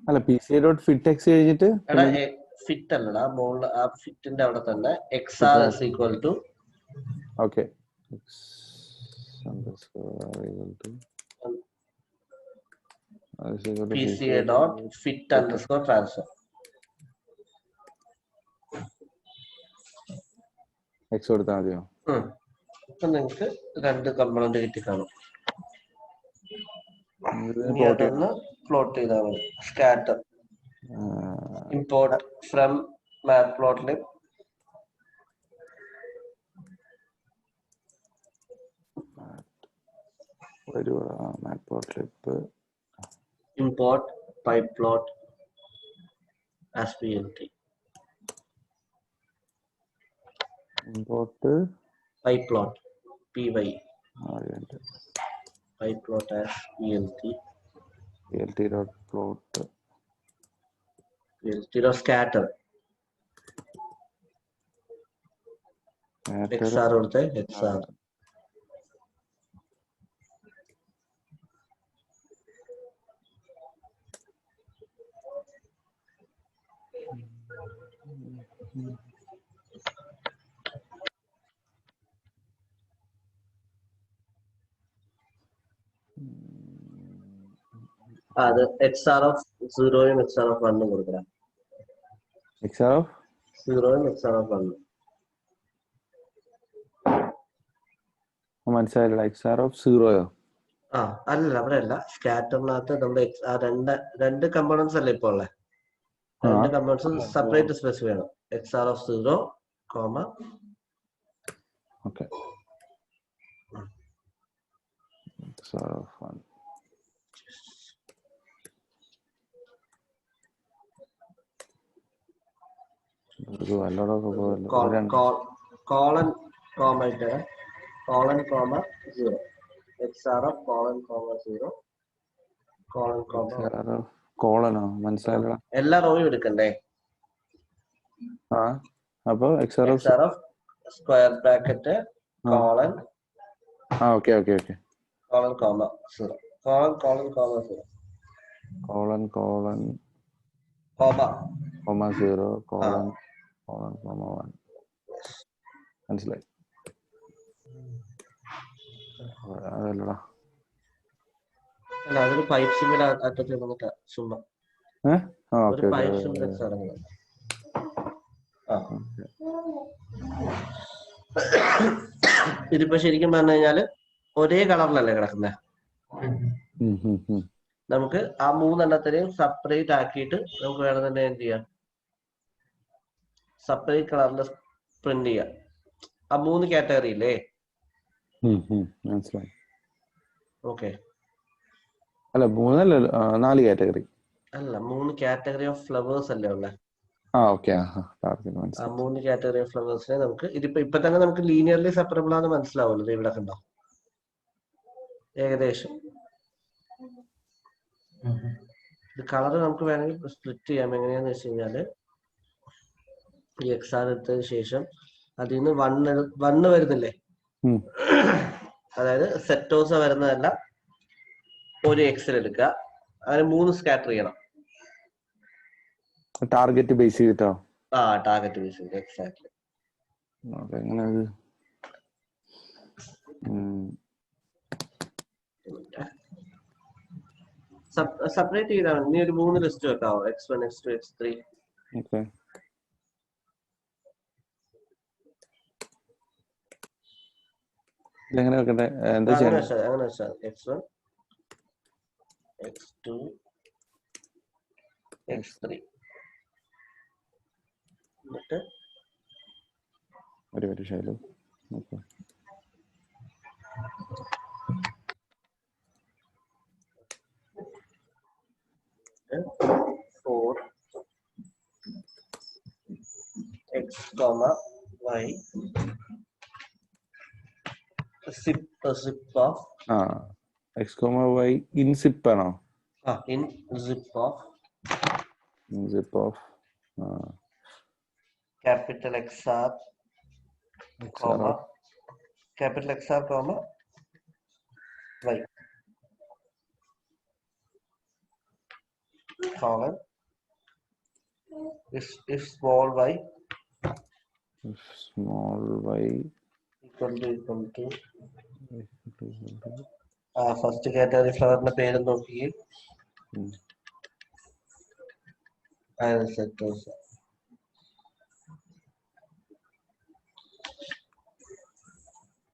അല്ല, PCA.fitX കഴിഞ്ഞിട്ട് ഫിറ്റ് അല്ലടാ, മോളിൽ ആ ഫിറ്റിന്റെ അവിടെ തന്നെ XR is equal to okay PCA.fit_transfer X കൊടുത്താൽ മതിയോ? അപ്പൊ നിങ്ങൾക്ക് 2 കമ്പോണന്റ് കിട്ടി കാണും. പ്ലോട്ട് ചെയ്താൽ മതി. Scatter import from matplotlib import pyplot as plt. import pyplot py pyplot as plt.plot scatter xr കൊടുത്തേ xr അത് XR of 0 XR of 1 കൊടുക്കണം. XR of 0 XR of 1 മനസ്സിലായില്ല. XR of 0യോ? അല്ല, അവിടെ അല്ല. സ്കാറ്ററിനകത്ത് നമ്മുടെ രണ്ട് കമ്പോണൻസ് അല്ലേ ഇപ്പോൾ ഉള്ളത്. 2 കമ്പോണൻസ് സെപ്പറേറ്റ് സ്പെസിഫൈ ചെയ്യണം. XR of 0, okay, XR of 1. Colon comma ഇട്ട് colon comma 0 XR of colon comma 0 colon comma കോളനോ? മനസ്സിലായില്ല. എല്ലാ റോയും എടുക്കണ്ടേ? അപ്പൊ XR of square bracket colon okay. colon comma 0 colon comma 0 colon comma 0 colon comma 1 മനസ്സിലായി അതല്ലടാ അല്ല അതൊരു പൈപ്പ് സിമ്മിൽ അറ്റത്ത് നിന്നിട്ട് ചുമ്മാ ഒരു പൈപ്പ് സിമ്മിൽ ഇറങ്ങുന്നത്. ഇതിപ്പോ ശരിക്കും പറഞ്ഞു കഴിഞ്ഞാല് ഒരേ കളറിലല്ലേ കിടക്കുന്നത്. നമുക്ക് ആ 3 എണ്ണത്തിനെയും സെപ്പറേറ്റ് ആക്കിയിട്ട് നമുക്ക് വേണമെന്നുണ്ടെങ്കിൽ എന്ത് ചെയ്യാം, സെപ്പറേറ്റ് കളറിൽ പ്രിന്റ് ചെയ്യാം. ആ 3 കാറ്റഗറി ഇല്ലേ? മനസ്സിലായി. ഓക്കെ, അല്ല 4 കാറ്റഗറി അല്ല 3 കാറ്റഗറി ഓഫ് ഫ്ലവേഴ്സ് അല്ലേ ഉള്ളത്. ഓക്കെ. ആ 3 കാറ്റഗറി ഓഫ് ഫ്ലവേഴ്സിനെ നമുക്ക് ഇപ്പൊ തന്നെ നമുക്ക് ലീനിയർലി സെപ്പറബിൾ ആണെന്ന് മനസ്സിലാവുമല്ലോ. ഇവിടെ കണ്ടോ ഏകദേശം. ഇത് കളർ നമുക്ക് വേണമെങ്കിൽ സ്പ്ലിറ്റ് ചെയ്യാം. എങ്ങനെയാന്ന് വെച്ച് കഴിഞ്ഞാല് ഈ എക്സാർ എടുത്തതിന് ശേഷം അതിൽ നിന്ന് 1 വരുന്നില്ലേ, അതായത് സെറ്റോസ വരുന്നതല്ല, ഒരു എക്സൽ എടുക്കുക, അതിന് 3 സ്കാറ്റർ ചെയ്യണം. ടാർഗറ്റ് ബേസ് ചെയ്തിട്ടോ? ടാർഗറ്റ് ബേസ് ചെയ്ത് എക്സാക്ട്ലി. എങ്ങനെ സെപ്പറേറ്റ് ചെയ്താൽ മതി. നീ ഒരു 3 list വെക്കാവോ? X1 X2 X3. Okay. എങ്ങനെ വെക്കട്ടെ? എന്താ അങ്ങനെ വെച്ചാൽ X1 X2 X3 എന്നിട്ട് ഒരു Shailu. Okay. For X, Y zip of X, Y in zip ആണോ? in zip of capital XR, comma capital XR, comma Y, colon if small y equal to first category ഫ്ലവറിന്റെ പേര് നോക്കിയേ.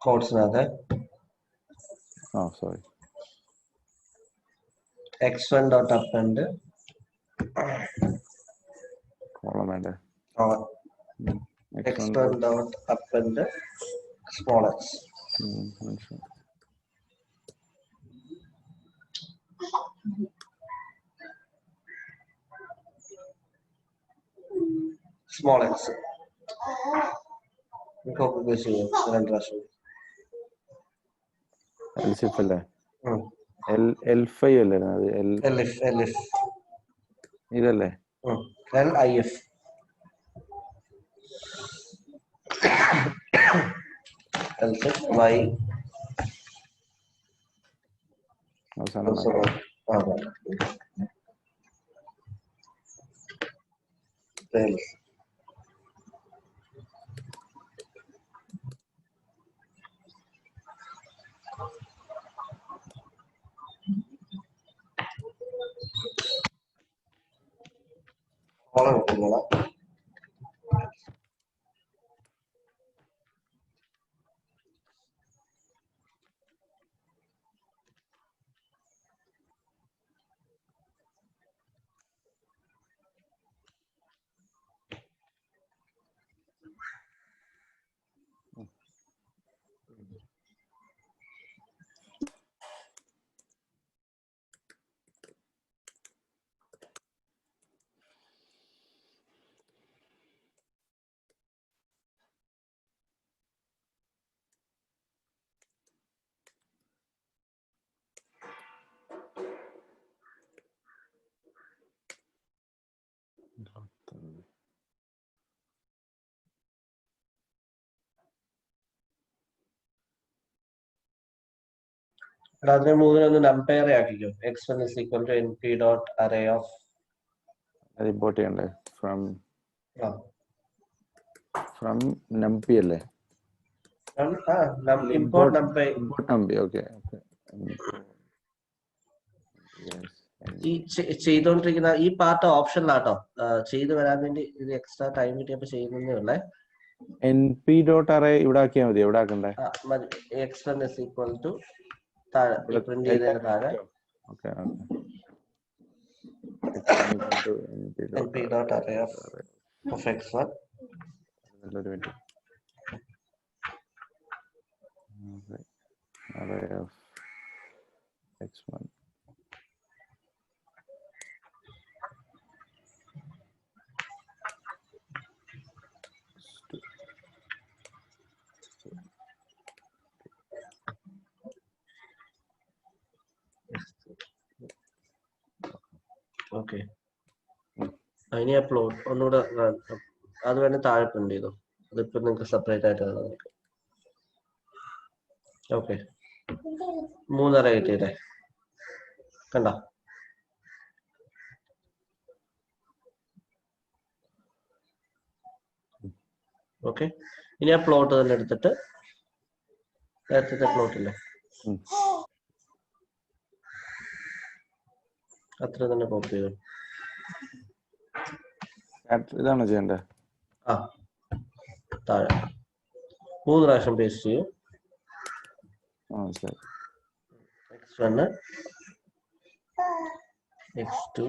കോഡ്സിനകത്ത് sorry X1 dot append column വേണ്ടേ? X1 dot append small x. Small x. Copy paste ചെയ്യാം 2 പ്രാവശ്യം. എൽസിഫ് അല്ലേ? L5 അല്ലേ അത്? LF ഇതല്ലേ? LIF LF Y അവസാനം അതിനെ മൂന്നിനൊന്ന് നമ്പയർ ആക്കിക്കോ. x1 is equal to np dot array of അത് ഇമ്പോർട്ട് ചെയ്യണ്ടേ? ഫ്രം numpy അല്ലേ? import numpy. import numpy. Okay. ഈ ചെയ്തോണ്ടിരിക്കുന്ന ഈ പാർട്ട് ഓപ്ഷനിലാട്ടോ, ചെയ്തു വരാൻ വേണ്ടി ഇത് എക്സ്ട്രാ ടൈം കിട്ടിയപ്പോ ചെയ്യുന്നേ ഉള്ളേ. np.array ഇവിടെ ആക്കിയാൽ മതി. എവിടെ ആക്കണ്ടേ? x1 is equal to താഴെ പ്രിന്റ് ചെയ്തതിന് താഴെ np.array of x1. array of x1. Okay, അതിന് അപ്ലോഡ് ഒന്നുകൂടെ അത് വേണേ താഴെ പ്രിന്റ് ചെയ്തു. അതിപ്പോ നിങ്ങൾക്ക് സെപ്പറേറ്റ് ആയിട്ട് നിങ്ങൾക്ക്. ഓക്കെ, 3 അറേ കിട്ടിയല്ലേ, കണ്ടോ? ഓക്കെ, ഇനി ആ പ്ലോട്ട് തന്നെ എടുത്തിട്ട് നേരത്തെ പ്ലോട്ടില്ലേ അത്ര തന്നെ കോപ്പി ചെയ്തു. ഇതാണോ ചെയ്യണ്ടേ? താഴെ 3 പ്രാവശ്യം പേസ്റ്റ് ചെയ്യും. x1 x2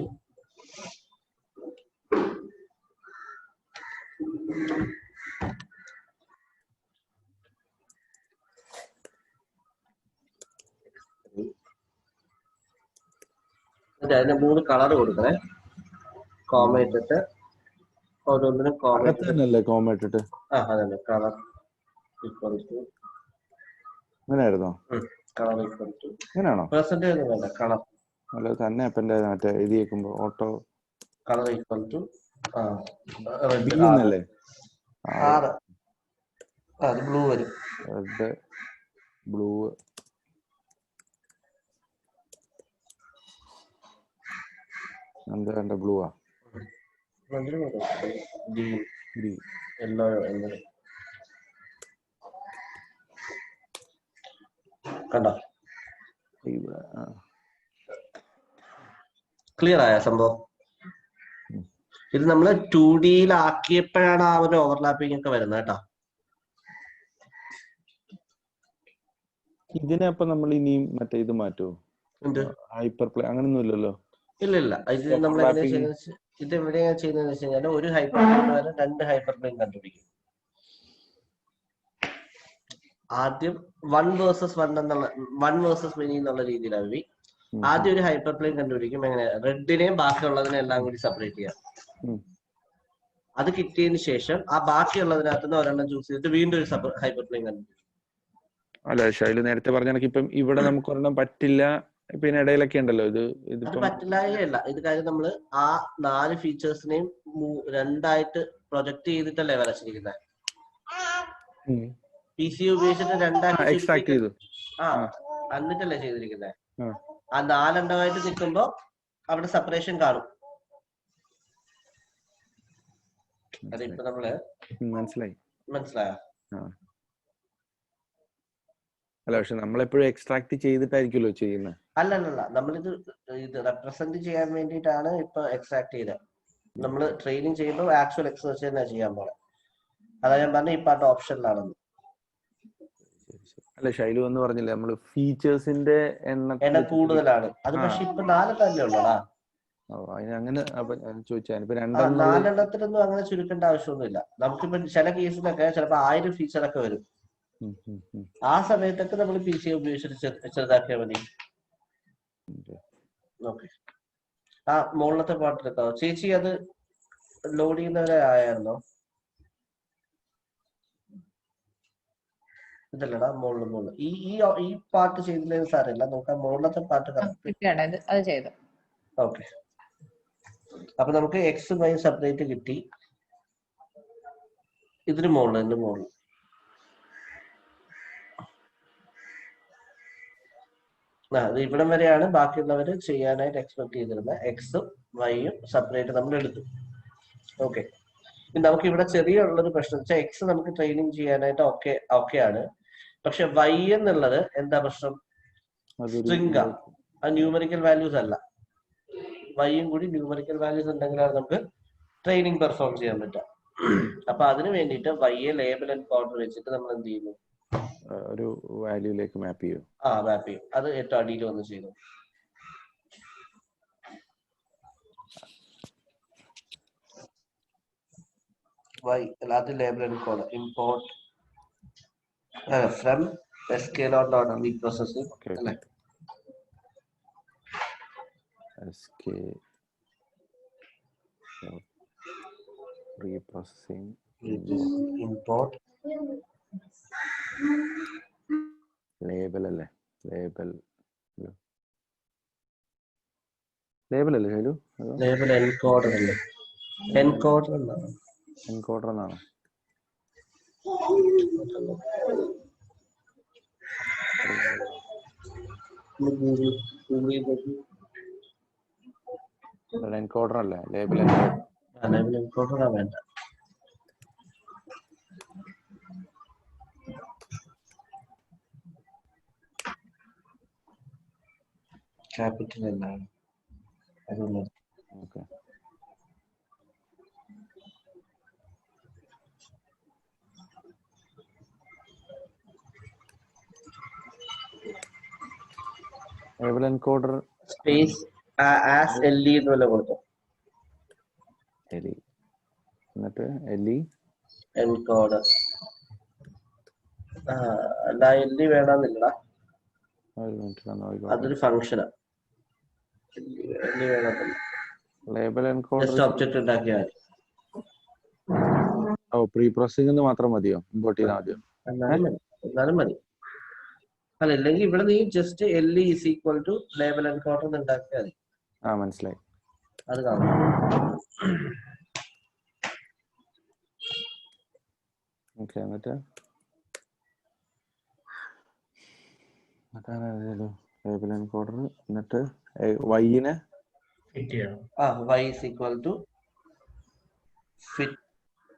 അതിന് 3 കളർ കൊടുക്കണേ. കോമ ഇട്ടിട്ട് ഓരോന്നിനും കോമ തന്നെയല്ലേ കോമ ഇട്ടിട്ട്? അതന്നെ, കളർ ഈക്വൽ ടു അങ്ങനെയായിരുന്നോ? കളർ ഈക്വൽ ടു അങ്ങനെയാണോ? പെർസെന്റേജ് ഒന്നും വേണ്ട, കളർ അല്ല തന്നെ അപ്പൻ്റെ മറ്റേ എഴുതി വെക്കുമ്പോ ഓട്ടോ കളർ ഈക്വൽ ടു എന്നല്ലേ? അത് ബ്ലൂ വരും. റെഡ് ബ്ലൂ എന്താ വേണ്ട? ബ്ലൂ യെല്ലോ കണ്ടോ? ക്ലിയർ ആയ സംഭവം? ഇത് നമ്മൾ 2D-യിലാക്കിയപ്പോഴാണ് ആ ഒരു ഓവർലാപ്പിംഗ് ഒക്കെ വരുന്നത് കേട്ടോ. ഇതിനെ അപ്പൊ നമ്മൾ ഇനിയും മറ്റേ ഇത് മാറ്റുമോ? ഹൈപ്പർ പ്ലേ അങ്ങനൊന്നും ഇല്ലല്ലോ? ഇല്ല, ഇത് നമ്മൾ എങ്ങനെയാ ചെയ്യുന്നത്? ഇത് എവിടെയാ ചെയ്യുന്നതെന്ന് വെച്ച് കഴിഞ്ഞാൽ ഒരു ഹൈപ്പർ പ്ലെയിൻ വരെ 2 ഹൈപ്പർ പ്ലെയിൻ കണ്ടുപിടിക്കും. ആദ്യം 1 വേഴ്സസ് 1 മെനി എന്നുള്ള രീതിയിലാണ്. ആദ്യം ഒരു ഹൈപ്പർ പ്ലെയിൻ കണ്ടുപിടിക്കും. എങ്ങനെ? റെഡിനെയും ബാക്കിയുള്ളതിനെ എല്ലാം കൂടി സെപ്പറേറ്റ് ചെയ്യാം. അത് കിട്ടിയതിന് ശേഷം ആ ബാക്കിയുള്ളതിനകത്ത് നിന്ന് ഒരെണ്ണം ചൂസ് ചെയ്തിട്ട് വീണ്ടും ഒരു ഹൈപ്പർ പ്ലെയിൻ കണ്ടുപിടിക്കും. അല്ല, ഷൈല് നേരത്തെ പറഞ്ഞ കണക്ക് ഇപ്പം ഇവിടെ നമുക്ക് ഒരെണ്ണം പറ്റില്ല, പിന്നെ ഇടയിലൊക്കെ ഉണ്ടല്ലോ ഇത് പറ്റില്ലായല്ല. ഇത് കാര്യം നമ്മള് ആ 4 ഫീച്ചേഴ്സിനെയും 2ആയിട്ട് പ്രൊജക്ട് ചെയ്തിട്ടല്ലേ വരച്ചിരിക്കുന്നത്. PC ഉപയോഗിച്ചിട്ട് 2ആക്കി എന്നിട്ടല്ലേ ചെയ്തിരിക്കുന്നത്. ആ 4 എണ്ണമായിട്ട് നിൽക്കുമ്പോ അവിടെ സെപ്പറേഷൻ കാണും. അതിപ്പോ നമ്മള് മനസ്സിലായോ? അല്ല, പക്ഷെ നമ്മളെപ്പോഴും എക്സ്ട്രാക്ട് ചെയ്തിട്ടായിരിക്കുമല്ലോ ചെയ്യുന്നത്. അല്ലല്ല, നമ്മളിത് റെപ്രസെന്റ് ചെയ്യാൻ വേണ്ടിയിട്ടാണ് ഇപ്പൊ എക്സ്ട്രാക്ട് ചെയ്തത്. നമ്മൾ ട്രെയിനിങ് ചെയ്യുമ്പോൾ ആക്ച്വൽ എക്സർസൈസ് തന്നെ ചെയ്യാൻ പോലെ. അതാ ഞാൻ പറഞ്ഞ ഈ പാർട്ട് ഓപ്ഷനിലാണെന്ന്. അല്ല, ഷൈലു എന്ന് പറഞ്ഞില്ലേ നമ്മള് ഫീച്ചേഴ്സിന്റെ എണ്ണം കൂടുതലാണ്. അത് പക്ഷെ ഇപ്പൊ 4 തന്നെ ഉള്ളടാ. അങ്ങനെ ചോദിച്ചാൽ 4 അങ്ങനെ ചുരുക്കേണ്ട ആവശ്യമൊന്നുമില്ല. നമുക്കിപ്പോ ചില കേസിലൊക്കെ ചിലപ്പോ 1000 ഫീച്ചറൊക്കെ വരും. ആ സമയത്തൊക്കെ നമ്മൾ PC ഉപയോഗിച്ചിട്ട് ചെറുതാക്കിയാൽ മതി. ഓക്കെ, ആ മുകളിലത്തെ പാട്ടെടുക്കാവോ ചേച്ചി? അത് ലോഡ് ചെയ്യുന്നവരെ ആയിരുന്നോ? ഇതല്ലടാ, മുകളിൽ ഈ പാർട്ട് ചെയ്തില്ലെങ്കിൽ സാരമില്ല. നോക്കാം, മുകളിലത്തെ പാർട്ട് അത് ചെയ്തു. ഓക്കെ, അപ്പൊ നമുക്ക് എക്സ് വൈ സെപ്പറേറ്റ് കിട്ടി. ഇതിന് മുകളിൽ അത് ഇവിടം വരെയാണ് ബാക്കിയുള്ളവർ ചെയ്യാനായിട്ട് എക്സ്പെക്ട് ചെയ്തിരുന്നത്. എക്സും വൈയും സെപ്പറേറ്റ് നമ്മൾ എടുത്തു. ഓക്കെ, നമുക്ക് ഇവിടെ ചെറിയ ഉള്ളൊരു പ്രശ്നം വെച്ചാൽ എക്സ് നമുക്ക് ട്രെയിനിങ് ചെയ്യാനായിട്ട് ഓക്കെയാണ്. പക്ഷെ വൈ എന്നുള്ളത് എന്താ പ്രശ്നം? സ്ട്രിംഗ് ആ, ന്യൂമറിക്കൽ വാല്യൂസ് അല്ല. വൈയും കൂടി ന്യൂമറിക്കൽ വാല്യൂസ് ഉണ്ടെങ്കിലാണ് നമുക്ക് ട്രെയിനിങ് പെർഫോം ചെയ്യാൻ പറ്റുക. അപ്പൊ അതിന് വേണ്ടിയിട്ട് വൈയെ ലേബൽ ആൻഡ് കോഡർ വെച്ചിട്ട് നമ്മൾ എന്ത് ചെയ്യുന്നു? ഒരു വാല്യൂലേക്ക് മാപ്പ് ചെയ്യും. മാപ്പ് ചെയ്യും. അത് ഏറ്റവും അടിയിൽ വന്ന് ചെയ്തു. വൈ അത് label encoder import from sklearn.reprocessing അല്ലേ? reprocessing import ലേബൽ അല്ലേ? ലേബൽ അല്ലേ ശൈലു? ലേബൽ എൻകോഡർ അല്ലേ? എൻകോഡർ എന്നാണ്. എൻകോഡർ എന്നാണ്. എൻകോഡർ അല്ലേ? ലേബൽ എൻകോഡർ വേണ്ട. ക്യാപിറ്റൽ എന്നാണ് അതുള്ളത്. Okay, label encoder space as LE എന്നുള്ള കൊടുത്തു. എലി എന്നിട്ട് എലി എൻകോഡർ അല്ല, എൽഇ വേണമെന്നില്ല. ഒരു മിനിറ്റ് അതൊരു ഫംഗ്ഷനാണ്. എൽഇ വേണമെന്നില്ല. ലേബൽ എൻകോഡർ ജസ്റ്റ് ഒബ്ജക്റ്റ് ഉണ്ടാക്കിയാൽ മതി. പ്രീ പ്രോസസിംഗ് മാത്രം മതിയോ? ഇമ്പോർട്ട് ചെയ്താൽ മതിയോ? എന്നാലും മതി. അല്ല, ഇല്ലെങ്കിൽ ഇവിടെ നീ just LE is equal to label encoder എന്ന് ഉണ്ടാക്കിയാൽ മതി. മനസ്സിലായി. അത് കാണാം. ഓക്കെ, എന്നിട്ട് ലേബൽ എൻകോഡർ എന്നിട്ട് വൈനെ y is equal to fit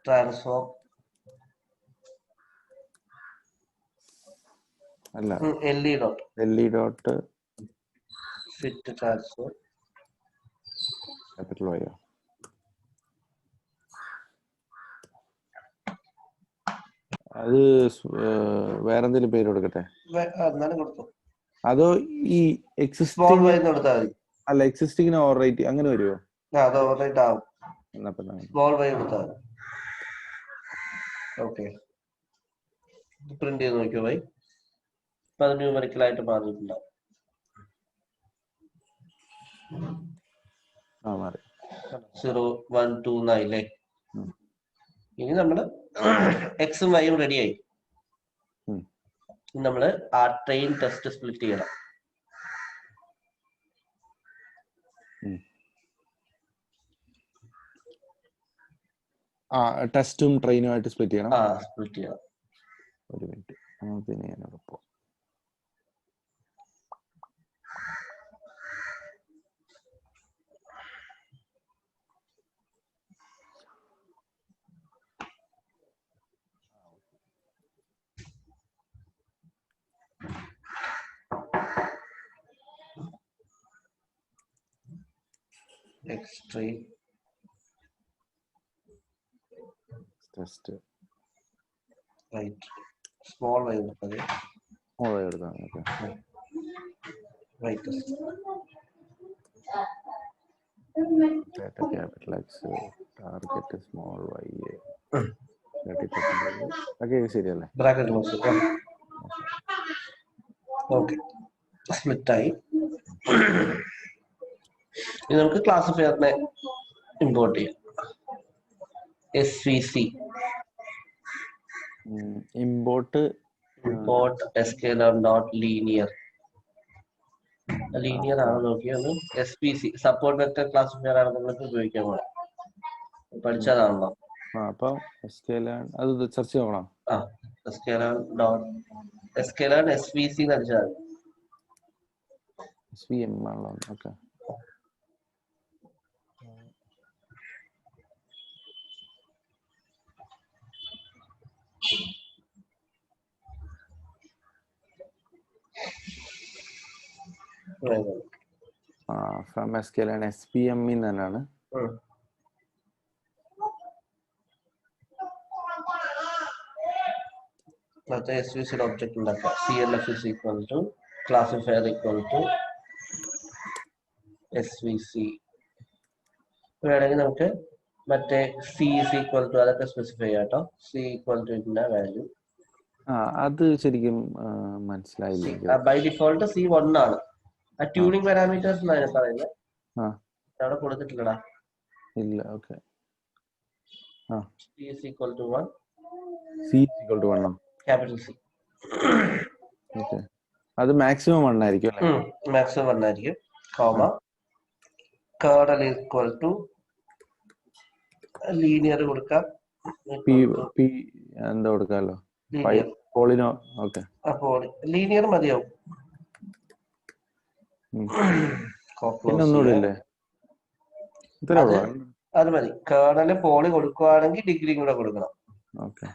transform അല്ല le dot fit transform capital വൈയോ? അത് വേറെന്തെങ്കിലും പേര് കൊടുക്കട്ടെ? അതോ ഈ എക്സിസ്റ്റിംഗ് അല്ല, എക്സിസ്റ്റിംഗിന് ഓവർറൈറ്റ് അങ്ങനെ വരുമോ? അത് ഓവർറൈറ്റ് ആവും. സ്മോൾ y കൊടുത്താൽ ഓക്കെ. പ്രിന്റ് ചെയ്ത് നോക്കിയോ y? ഇപ്പൊ അത് ന്യൂമറിക്കൽ ആയിട്ട് മാറിയിട്ടുണ്ടാവും. 0 1 2 9 ഇനി നമ്മള് എക്സും വൈയും റെഡിയായി. നമ്മള് ആ ട്രെയിൻ ടെസ്റ്റ് സ്പ്ലിറ്റ് ചെയ്യണം. ടെസ്റ്റും ട്രെയിനുമായിട്ട് സ്പ്ലിറ്റ് ചെയ്യണം. സ്പ്ലിറ്റ് ചെയ്യണം. ഒരു മിനിറ്റ്, പിന്നെ ഞാനവിടെ പോവാം. Extreme test right small y കൊടുത്തത് small y എടുക്കാം. Okay, right test data capital X target small y 30%. Okay, ശരിയല്ലേ? Bracket close. ഓക്കേ, സ്പ്ലിറ്റ് ആയി. ഇനി നമുക്ക് ക്ലാസിഫയറിനെ ഇമ്പോർട്ട് ചെയ്യാം. svc import sklearn.linear ലീനിയർ ആണ് നോക്കിയത്. svc സപ്പോർട്ട് വെക്ടർ ക്ലാസിഫയർ ആണ് നിങ്ങൾക്ക് ഉപയോഗിക്കാൻ പോകണം. പഠിച്ചതാണല്ലോ. അപ്പൊ sklearn അത് സെർച്ച് ചെയ്യണം. sklearn svc എന്ന് അടിച്ചാൽ SVM ആണല്ലോ. ഓക്കെ. ഫ്രം SQL ആണ് SVM തന്നെയാണ്. മറ്റേ SVC ഒബ്ജക്റ്റ് ഉണ്ടാക്കാം. CLF is equal to classifier equal to SVC. വേണമെങ്കിൽ നമുക്ക് മറ്റേ C is equal to അതൊക്കെ സ്പെസിഫൈ ചെയ്യാം കേട്ടോ. C equal to ഇതിന്റെ വാല്യൂ. അത് ശരിക്കും മനസ്സിലായില്ല. ബൈ ഡിഫോൾട്ട് C 1 ആണ്. ആ ട്യൂണിംഗ് പാരാമീറ്റേഴ്സ് എന്നാണ് പറയുന്നത്. അവിടെ കൊടുത്തിട്ടില്ലടാ. ഇല്ല. Okay. C is equal to 1. C is equal to 1. Capital C. Okay. അത് മാക്സിമം 1 ആയിരിക്കും അല്ലേ? മാക്സിമം 1 ആയിരിക്കും. Comma kernel equal to linear കൊടുക്കാം. P എന്താ കൊടുക്കാലോ? പോളിനോ. ഓക്കെ. അപ്പോൾ ലീനിയർ മതിയാവും. പിന്നെ ഒന്നുകൂടെ ഇല്ലേ? അത് മതി. കേർണല് പോളി കൊടുക്കുവാണെങ്കിൽ ഡിഗ്രി കൂടെ കൊടുക്കണം. ഓക്കെ.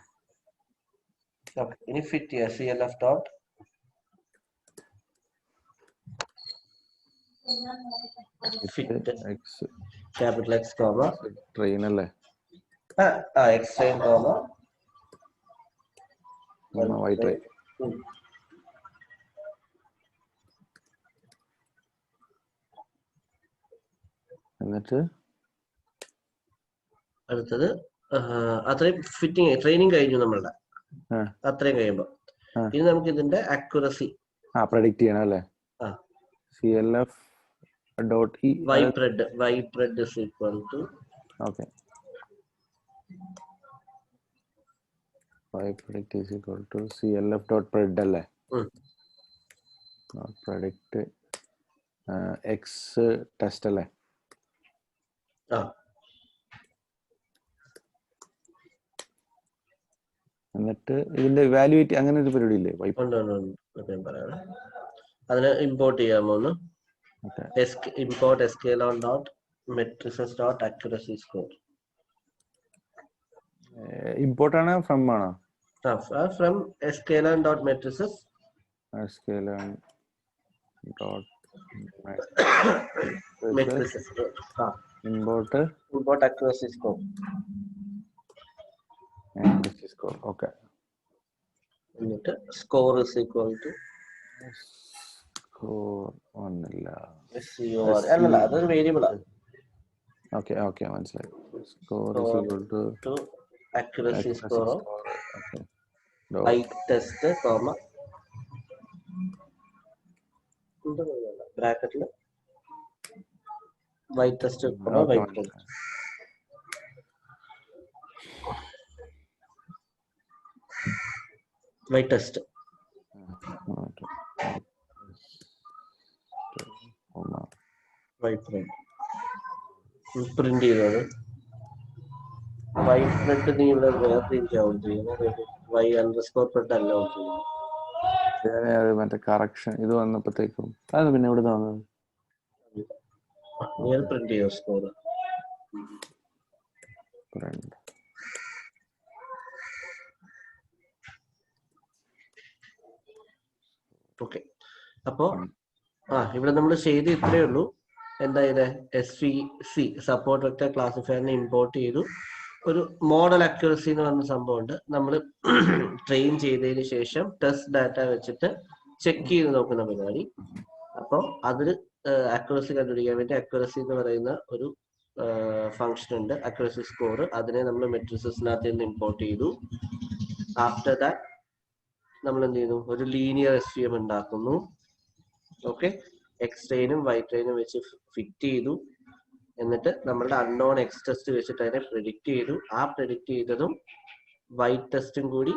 ഇനി ഫിറ്റ് ചെയ്യാം. CLF dot fit capital X comma train അല്ലേ? X train comma Y train. എന്നിട്ട് അടുത്തത് അത്രയും ഫിറ്റിംഗ് ട്രെയിനിങ് കഴിഞ്ഞു നമ്മളുടെ. അത്രയും കഴിയുമ്പോ ഇനി നമുക്ക് ഇതിന്റെ അക്യുറസി പ്രെഡിക്റ്റ് ചെയ്യണം അല്ലേ? CLF dot E ypred is equal to okay. ypredict is equal to CLF dot pred അല്ലേ? predict X test അല്ലേ? എന്നിട്ട് ഇതിന്റെ ഇവാലുവേറ്റ് അങ്ങനെ ഒരു പരിപാടി ഇല്ലേ? അതിന് ഇമ്പോർട്ട് ചെയ്യാമോ? import sklearn dot matrices dot accuracy score. import ആണ് from ആണോ? from sklearn dot matrices sklearn dot matrices import accuracy score. accuracy score. okay. എന്നിട്ട് score is equal to ഒന്നില്ല. അല്ലല്ല അതൊരു വേരിയബിൾ ആണ്. ഓക്കെ ഓക്കെ മനസ്സിലായി. Score is equal to accuracy score y test comma ബ്രാക്കറ്റിൽ y test comma y test. Y test print ചെയ്തത് y print നീ ഇവിടെ വേർതിരിച്ചാവും ചെയ്യുന്നത്. വൈ അണ്ടർസ്കോർ പ്രിന്റ് അല്ല ചെയ്യുന്നത്. മറ്റേ കറക്ഷൻ ഇത് വന്നപ്പോഴത്തേക്കും അത് പിന്നെ ഇവിടെ വന്നത് പ്രിന്റ് ചെയ്ത സ്കോർ. ഓക്കെ. അപ്പോ ഇവിടെ നമ്മൾ ചെയ്ത് ഇത്രയേ ഉള്ളൂ. എന്തായത് SVC സപ്പോർട്ട് വെക്ടർ ക്ലാസിഫയറിനെ ഇമ്പോർട്ട് ചെയ്തു. ഒരു മോഡൽ അക്യുറസി എന്ന് പറഞ്ഞ സംഭവമുണ്ട്. നമ്മൾ ട്രെയിൻ ചെയ്തതിന് ശേഷം ടെസ്റ്റ് ഡാറ്റ വെച്ചിട്ട് ചെക്ക് ചെയ്ത് നോക്കുന്ന പരിപാടി. അപ്പോൾ അതിൽ അക്യുറസി കണ്ടുപിടിക്കാൻ വേണ്ടി അക്യുറസി എന്ന് പറയുന്ന ഒരു ഫംഗ്ഷൻ ഉണ്ട്, അക്യുറസി സ്കോർ. അതിനെ നമ്മൾ മെട്രിസസിനകത്ത് നിന്ന് ഇമ്പോർട്ട് ചെയ്തു. ആഫ്റ്റർ ദാറ്റ് നമ്മൾ എന്ത് ചെയ്യുന്നു? ഒരു ലീനിയർ SVM ഉണ്ടാക്കുന്നു. ഓക്കെ. എക്സ് ട്രെയിനും വൈ ട്രെയിനും വെച്ച് ഫിറ്റ് ചെയ്തു. എന്നിട്ട് നമ്മളുടെ അൺനോൺ എക്സ് ടെസ്റ്റ് വെച്ചിട്ട് അതിനെ പ്രെഡിക്റ്റ് ചെയ്തു. ആ പ്രെഡിക്റ്റ് ചെയ്തതും വൈ ടെസ്റ്റും കൂടി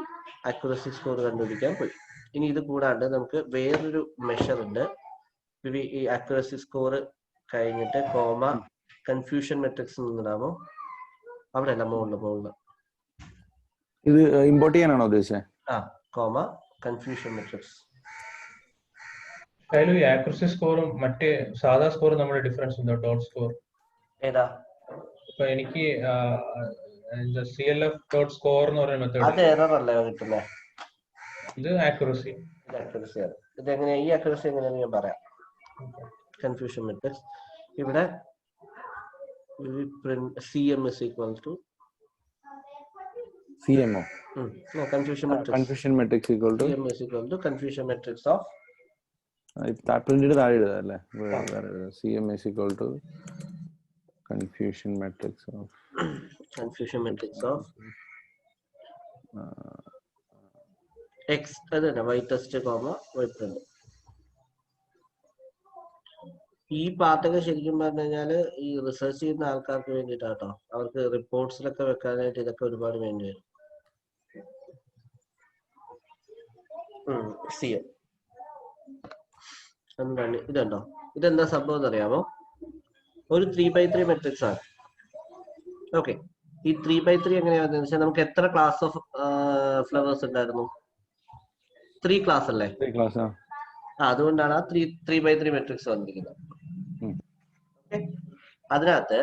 അക്യുറസി സ്കോർ കണ്ടുപിടിക്കാൻ പോയി. ഇനി ഇത് കൂടാണ്ട് നമുക്ക് വേറൊരു മെഷർ ഉണ്ട്. ഈ അക്യുറസി സ്കോർ കഴിഞ്ഞിട്ട് കോമ കൺഫ്യൂഷൻ മെട്രിക്സ് ഇടാമോ? അവിടെ അല്ല, മുകളില് ഇത് ഇമ്പോർട്ട് ചെയ്യാനാണോ ഉദ്ദേശിച്ചത്? Comma confusion matrix. ഷൈലു, ഈ ആക്യുറസി സ്കോറും മറ്റേ സാധാ സ്കോറും നമ്മുടെ ഡിഫറൻസ് ഉണ്ടോ? ഡോട്ട് സ്കോർ ഏതാ? ഇപ്പൊ എനിക്ക് CLF ഡോട്ട് സ്കോർ എന്ന് പറയുന്ന അത് മെത്തേഡ്, എറർ അല്ലേ കിട്ടുന്നത്? ഇത് ആക്യുറസി. ഇത് accuracy ആണ്. ഇത് എങ്ങനെയാ ഈ accuracy എങ്ങനെയാന്ന് ഞാൻ പറയാം. കൺഫ്യൂഷൻ മെട്രിക്സ് ഇവിടെ CM is equal to CMO. No, confusion matrix. Confusion matrix equal to CM is equal to confusion matrix of പ്രിന്റിന്റെ താഴെ എഴുതാല്ലേ? CM is equal to confusion matrix of X അതന്നെ y test comma y print. ഈ പാട്ടൊക്കെ ശരിക്കും പറഞ്ഞു കഴിഞ്ഞാല് ഈ research ചെയ്യുന്ന ആൾക്കാർക്ക് വേണ്ടിയിട്ടാട്ടോ. അവർക്ക് റിപ്പോർട്ട്സിലൊക്കെ വെക്കാനായിട്ട് ഇതൊക്കെ ഒരുപാട് വേണ്ടി വരും. CM എന്താണ് ഇതുണ്ടോ? ഇതെന്താ സംഭവം എന്നറിയാമോ? ഒരു 3x3 മെട്രിക്സ് ആണ്. ഓക്കെ, ഈ 3x3 എങ്ങനെയാണെന്ന് വെച്ചാൽ നമുക്ക് എത്ര ക്ലാസ് ഓഫ് ഫ്ലവേഴ്സ് ഉണ്ടായിരുന്നു? 3 ക്ലാസ് അല്ലേ? അതുകൊണ്ടാണ് ആ 3x3 മെട്രിക്സ് വന്നിരിക്കുന്നത്. അതിനകത്ത്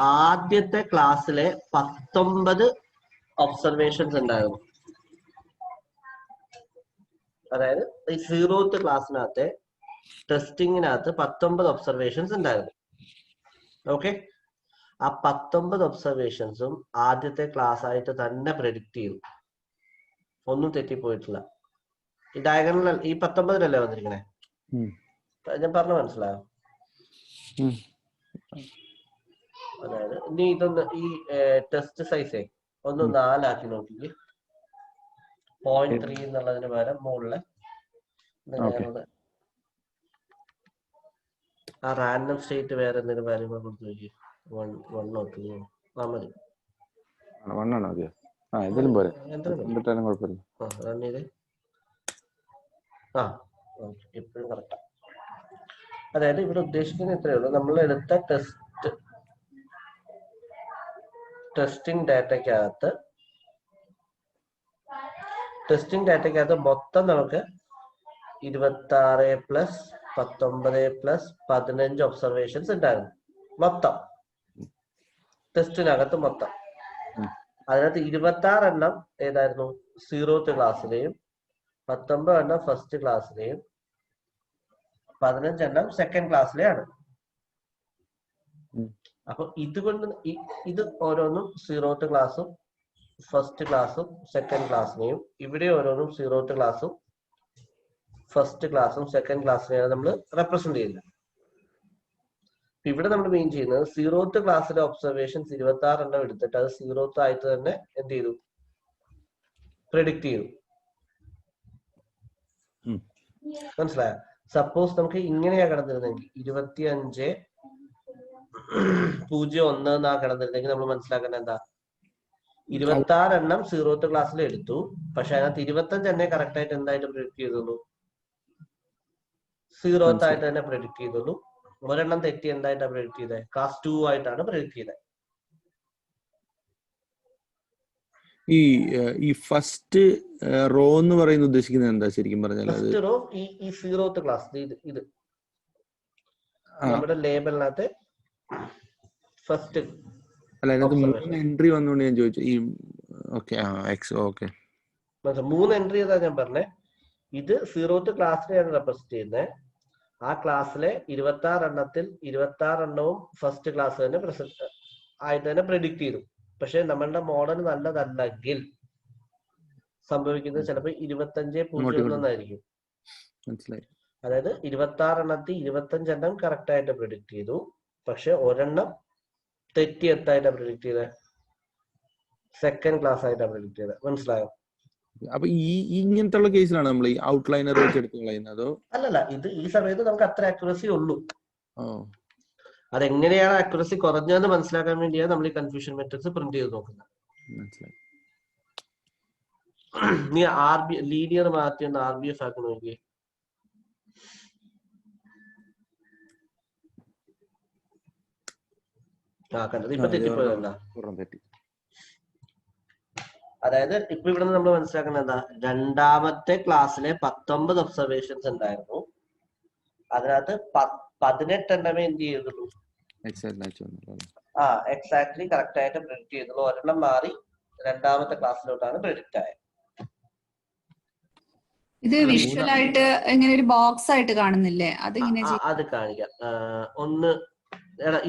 ആദ്യത്തെ ക്ലാസ്സിലെ 19 ഒബ്സർവേഷൻസ് ഉണ്ടായിരുന്നു. അതായത് ഈ 0th ക്ലാസ്സിനകത്തെ ടെസ്റ്റിങ്ങിനകത്ത് 19 ഒബ്സർവേഷൻസ് ഉണ്ടായിരുന്നു. ഓക്കെ, ആ 19 ഒബ്സർവേഷൻസും ആദ്യത്തെ ക്ലാസ് ആയിട്ട് തന്നെ പ്രെഡിക്റ്റ് ചെയ്തു. ഒന്നും തെറ്റിപ്പോയിട്ടില്ല. ഈ ഡയഗണൽ ഈ 19 വന്നിരിക്കണേ. ഞാൻ പറഞ്ഞ മനസ്സിലായോ? അതായത് ഇനി ഇതൊന്ന് ഈ ടെസ്റ്റ് സൈസേ ഒന്ന് 4 ആക്കി നോക്കിക്ക്. 0.3 എന്നുള്ളതിന് പകരം മുകളിലെ ആ റാൻഡം സ്റ്റേറ്റ് വേറെ എന്തെങ്കിലും കാര്യങ്ങൾ കൊടുത്തു നോക്കി. 1 നോക്കി മതി. എപ്പോഴും കറക്റ്റാ. അതായത് ഇവിടെ ഉദ്ദേശിക്കുന്നത് ഇത്രയേ ഉള്ളൂ. നമ്മൾ എടുത്ത ടെസ്റ്റിംഗ് ഡാറ്റയ്ക്കകത്ത് മൊത്തം നമുക്ക് 26 + 19 + 15 ഒബ്സർവേഷൻസ് ഉണ്ടായിരുന്നു. മൊത്തം ടെസ്റ്റിനകത്ത് മൊത്തം. അതിനകത്ത് 26 എണ്ണം ഏതായിരുന്നു? 0th ക്ലാസ്സിലെയും 19 എണ്ണം ഫസ്റ്റ് ക്ലാസ്സിലെയും 15 എണ്ണം സെക്കൻഡ് ക്ലാസ്സിലെയാണ്. അപ്പൊ ഇതുകൊണ്ട് ഇത് ഓരോന്നും 0th ക്ലാസ്സും ഫസ്റ്റ് ക്ലാസ്സും സെക്കൻഡ് ക്ലാസ്സിനെയും, ഇവിടെ ഓരോന്നും 0th ക്ലാസ്സും ഫസ്റ്റ് ക്ലാസ്സും സെക്കൻഡ് ക്ലാസ്സിനെയാണ് നമ്മൾ റെപ്രസെന്റ് ചെയ്യുന്നത്. ഇവിടെ നമ്മൾ മെയിൻ ചെയ്യുന്നത് 0th ക്ലാസ്സിലെ ഒബ്സർവേഷൻസ് 26 എണ്ണം എടുത്തിട്ട് അത് 0th ആയിട്ട് തന്നെ എന്ത് ചെയ്തു? പ്രെഡിക്റ്റ് ചെയ്തു. മനസ്സിലായോ? സപ്പോസ് നമുക്ക് ഇങ്ങനെയാ കിടന്നിരുന്നെങ്കിൽ 25.01 എന്നാ കിടന്നിരുന്നെങ്കിൽ നമ്മൾ മനസ്സിലാക്കേണ്ട എന്താ? 26 എണ്ണം 0th ക്ലാസ്സിൽ എടുത്തു. പക്ഷെ അതിനകത്ത് 25 എണ്ണേ കറക്റ്റ് ആയിട്ട് എന്തായിട്ട് പ്രെഡിക്റ്റ് ചെയ്തുള്ളൂ? 0th ആയിട്ട് തന്നെ പ്രെഡിക്റ്റ് ചെയ്തുള്ളൂ. ഒരെണ്ണം തെറ്റി എന്തായിട്ടാണ് പ്രെഡിക്റ്റ് ചെയ്തത്? ക്ലാസ് 2 ആയിട്ടാണ് പ്രെഡിക്റ്റ് ചെയ്തത്. ഈ ഫസ്റ്റ് റോ എന്ന് പറയുന്നത് ഉദ്ദേശിക്കുന്നത് എന്താ ശരിക്കും പറഞ്ഞാൽ? ഫസ്റ്റ് റോ ഈ 0th ക്ലാസ് ഇത് നമ്മുടെ ലേബലിനകത്ത് ഫസ്റ്റ് അല്ല, അതിനകത്ത് 3 എൻട്രി വന്നുകൊണ്ട് ഞാൻ ചോദിച്ചു. ഈ 3 എൻട്രി ചെയ്താ ഞാൻ പറഞ്ഞേ. ഇത് 0th ക്ലാസ്സിനെയാണ് റെപ്രസെന്റ് ചെയ്യുന്നത്. ആ ക്ലാസ്സിലെ 26 എണ്ണത്തിൽ 26 എണ്ണവും ഫസ്റ്റ് ക്ലാസ് തന്നെ ആയിട്ട് തന്നെ പ്രെഡിക്റ്റ് ചെയ്തു. പക്ഷെ നമ്മളുടെ മോഡൽ നല്ലതല്ലെങ്കിൽ സംഭവിക്കുന്നത് ചിലപ്പോൾ 25.01 ആയിരിക്കും. അതായത് 26 എണ്ണത്തിൽ 25 എണ്ണം കറക്റ്റ് ആയിട്ട് പ്രെഡിക്റ്റ് ചെയ്തു. പക്ഷെ ഒരെണ്ണം തെറ്റി എത്തായിട്ടാണ് പ്രെഡിക്റ്റ് ചെയ്തത്? സെക്കൻഡ് ക്ലാസ് ആയിട്ടാണ് പ്രെഡിക്റ്റ് ചെയ്തത്. മനസ്സിലായോ? അപ്പൊ ഇങ്ങനത്തെ ഉള്ള കേസിലാണ് നമ്മൾ ഈ ഔട്ട്ലൈനർ വെച്ചെടുത്ത് കളയുന്നത്? അല്ലല്ല, ഇത് ഈ സമയത്ത് നമുക്ക് അത്ര അക്യുറസി ഉള്ളൂ. അതെങ്ങനെയാണ് അക്യുറസി കുറഞ്ഞതെന്ന് മനസ്സിലാക്കാൻ വേണ്ടിയാണ് നമ്മൾ ഈ കൺഫ്യൂഷൻ മെട്രിക്സ് പ്രിന്റ് ചെയ്ത് നോക്കുന്നത്. നീ ലീനിയർ മാറ്റി ഒന്ന് RBF ആക്കി നോക്കിയേ. കണ്ടത് ഇപ്പൊ തെറ്റിപ്പോയതല്ല. അതായത് ഇപ്പൊ ഇവിടെ നമ്മൾ മനസ്സിലാക്കുന്നത് എന്താ? രണ്ടാമത്തെ ക്ലാസ്സിലെ 19 ഒബ്സർവേഷൻസ് ഉണ്ടായിരുന്നു. അതിനകത്ത് 18 എണ്ണമേ എന്ത് ചെയ്തുള്ളൂ, എക്സാക്ട്ലി കറക്റ്റ് ആയിട്ട് പ്രെഡിക്റ്റ് ചെയ്തുള്ളൂ. ഒരെണ്ണം മാറി രണ്ടാമത്തെ ക്ലാസ്സിലോട്ടാണ് പ്രെഡിക്റ്റ് ആയത്. ഇത് വിഷ്വൽ ആയിട്ട് ഇങ്ങനെ ഒരു ബോക്സ് ആയിട്ട് കാണുന്നില്ലേ? അത് അത് കാണിക്കാം. ഒന്ന്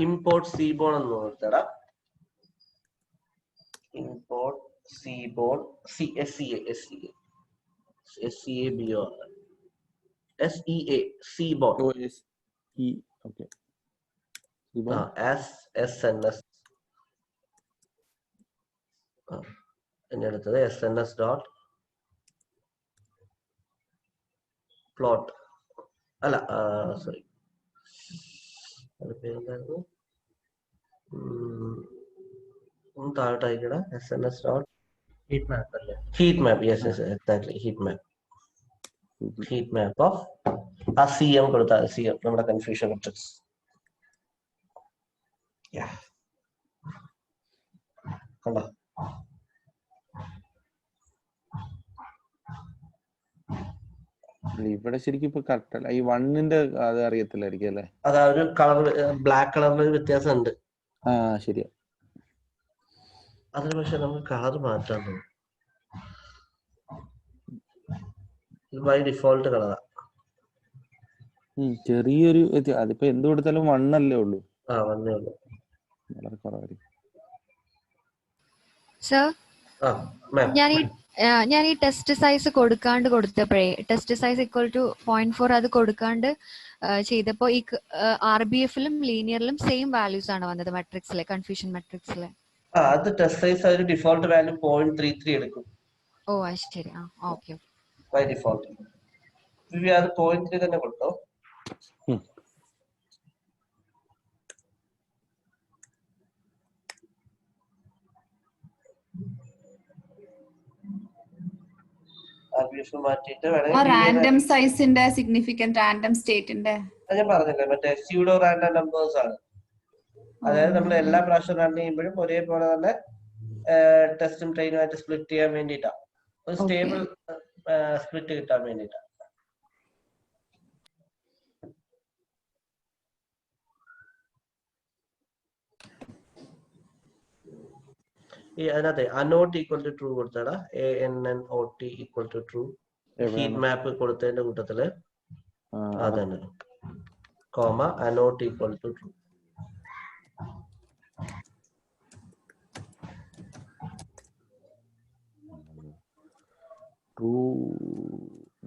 ഇമ്പോർട്ട് സീബോൺ എന്ന് കൊടുത്തടാ. ഇമ്പോർട്ട് സീബോൺ സീബോൺ SNS എന്നെ എടുത്തത് SNS ഡോട്ട് പ്ലോട്ട് അല്ല, സോറി, പേരെന്തായിരുന്നു, താഴോട്ട് അയക്കട. SNS ഡോട്ട് ഹീറ്റ് മാപ്പ് അല്ലേ? Heat map. Yes yes exactly heat map. Heat map of ആ CM കൊടുത്താൽ CM നമ്മുടെ കൺഫ്യൂഷൻ മെട്രിക്സ്. കണ്ടോ? ഇവിടെ ശരിക്കും ഇപ്പൊ കറക്റ്റ് അല്ല. ഈ 1ന്റെ അത് അറിയത്തില്ലായിരിക്കും അല്ലേ? അതാ ഒരു കളർ, ബ്ലാക്ക് കളറിൽ ഒരു വ്യത്യാസം ഉണ്ട്. ശരിയാ. അതിന് പക്ഷെ നമുക്ക് കളർ മാറ്റാൻ തോന്നും. ബൈ ഡിഫോൾട്ട് കളറാ. ചെറിയൊരു അതിപ്പോ എന്ത് കൊടുത്താലും 1 അല്ലേ ഉള്ളൂ. വന്നേ ഉള്ളൂ. വളരെ കുറവായിരിക്കും. സർ, ഞാൻ ഈ ടെസ്റ്റ് സൈസ് കൊടുക്കാണ്ട് കൊടുത്തപ്പോഴേ ടെസ്റ്റ് സൈസ് ഈക്വൽ ടു 0.4 അത് കൊടുക്കാണ്ട് ചെയ്തപ്പോ ഈ RBF-ലും ലീനിയറിലും സെയിം വാല്യൂസ് ആണ് വന്നത് മെട്രിക്സിലെ, കൺഫ്യൂഷൻ മെട്രിക്സിലെ. അത് ടെസ്റ്റ് സൈസ് ഒരു ഡിഫോൾട്ട് വാല്യൂ 0.33 എടുക്കും. ഓ ശരി. ഓക്കെ. ബൈ ഡിഫോൾട്ട് അത് 0.3 തന്നെ കൊടുത്തോ. റാൻഡം സൈസിന്റെ സിഗ്നിഫിക്കന്റ് റാൻഡം സ്റ്റേറ്റിന്റെ ഞാൻ പറഞ്ഞില്ലേ, മറ്റേ സ്യൂഡോ റാൻഡം നമ്പേഴ്സ് ആണ്. അതായത് നമ്മൾ എല്ലാ പ്രാവശ്യം റൺ ചെയ്യുമ്പോഴും ഒരേപോലെ തന്നെ ടെസ്റ്റും ട്രെയിനുമായിട്ട് സ്പ്ലിറ്റ് ചെയ്യാൻ വേണ്ടിയിട്ടാണ്, ഒരു സ്റ്റേബിൾ സ്പ്ലിറ്റ് കിട്ടാൻ വേണ്ടിയിട്ടാണ്. ഈ അതിനകത്ത് അനോട്ട് ഈക്വൽ ടു ട്രൂ കൊടുത്തടാ. ANNOT equal to true. Heat map കൊടുത്തതിന്റെ കൂട്ടത്തില് അതന്നെ, comma annot equal to true. True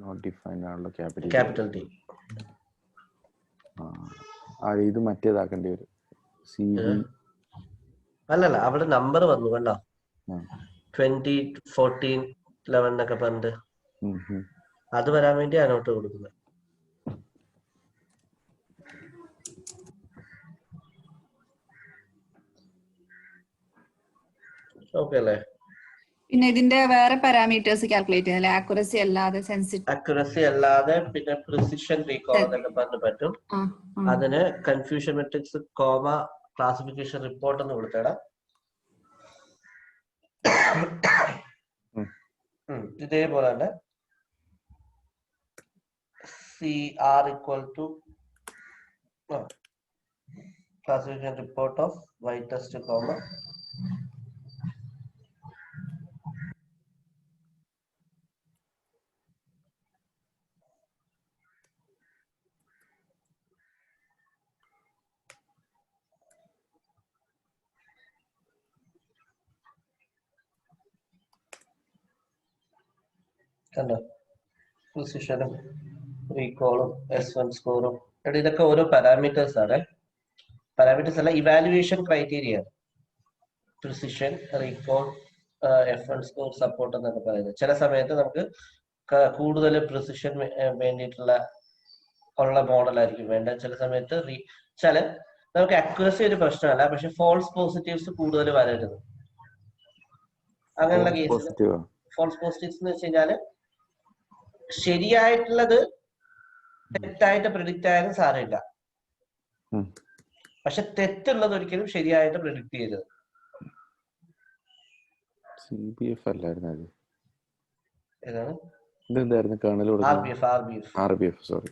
not defined ആണല്ലോ ക്യാപിറ്റൽ T. ഇത് മറ്റേതാക്കേണ്ടി വരും. അല്ലല്ല, അവിടെ നമ്പർ വന്നു കണ്ടോ, 20, 14, 11 എന്നൊക്കെ പറഞ്ഞിട്ട്. അത് വരാൻ വേണ്ടി അനോട്ട് കൊടുക്കുന്നത്. ഓക്കെ അല്ലേ? പിന്നെ ഇതിന്റെ വേറെ പാരാമീറ്റേഴ്സ് കാൽക്കുലേറ്റ് ചെയ്യാൻ, ആക്യുറസി അല്ലാതെ അക്യുറസി അല്ലാതെ പിന്നെ പ്രിസിഷൻ റീകോൾ എന്നൊക്കെ പറഞ്ഞു പറ്റും. അതിന് confusion matrix comma classification report എന്ന് കൊടുത്തേടാ. ഇതേപോലെ തന്നെ CR equal to classification report of Y test comma കണ്ടോ, പ്രിസിഷനും റീകോളും S1 സ്കോറും. ഇതൊക്കെ ഓരോ പാരാമീറ്റേഴ്സ് ആണ്. പാരാമീറ്റേഴ്സ് അല്ല, evaluation criteria. Precision, recall, F1 score, support എന്നൊക്കെ പറയുന്നത്. ചില സമയത്ത് നമുക്ക് കൂടുതൽ പ്രിസിഷൻ വേണ്ടിയിട്ടുള്ള മോഡലായിരിക്കും വേണ്ടത്. ചില സമയത്ത് നമുക്ക് അക്യുറസി ഒരു പ്രശ്നമല്ല, പക്ഷെ ഫോൾസ് പോസിറ്റീവ്സ് കൂടുതൽ വരരുത്. അങ്ങനെയുള്ള കേസിൽ ഫോൾസ് പോസിറ്റീവ്സ് എന്ന് വെച്ച് കഴിഞ്ഞാല് ശരിയായിട്ടുള്ളത് തെറ്റായിട്ട് പ്രിഡിക്റ്റ് ആയാലും സാരമില്ല, പക്ഷെ തെറ്റുള്ളത് ഒരിക്കലും ശരിയായിട്ട് പ്രിഡിക്റ്റ് ചെയ്തത്. CBF അല്ലായിരുന്നു അത്. ഏതാണ്? ഇതെന്തായിരുന്നു? Kernel RBF. RBF, sorry.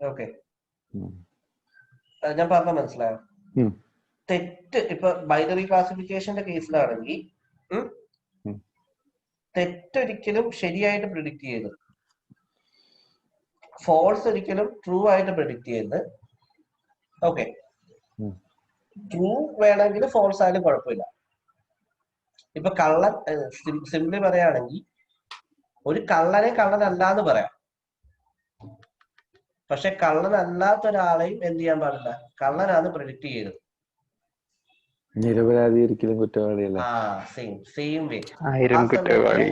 Okay, ഉം. ഞാൻ പറഞ്ഞ മനസ്സിലായോ? ഉം. തെറ്റ് ഇപ്പൊ ബൈനറി ക്ലാസിഫിക്കേഷന്റെ കേസിലാണെങ്കിൽ തെറ്റൊരിക്കലും ശരിയായിട്ട് പ്രിഡിക്റ്റ് ചെയ്യരുത്, ഫോൾസ് ഒരിക്കലും ട്രൂ ആയിട്ട് പ്രിഡിക്റ്റ് ചെയ്യരുത്. ഓക്കെ, ഉം. ട്രൂ വേണമെങ്കിൽ ഫോൾസ് ആയാലും കുഴപ്പമില്ല. ഇപ്പൊ കള്ളൻ സിംപ്ലി പറയുകയാണെങ്കിൽ ഒരു കള്ളനെ കള്ളനല്ലാന്ന് പറയാം, പക്ഷെ കള്ളനല്ലാത്ത ഒരാളെയും എന്ത് ചെയ്യാൻ പാടില്ല, കള്ളനാന്ന് പ്രിഡിക്റ്റ് ചെയ്യരുത്. നിരപരാധി ഒരിക്കലും കുറ്റവാളിയല്ല. സെയിം വേ ആയിരം കുറ്റവാളി.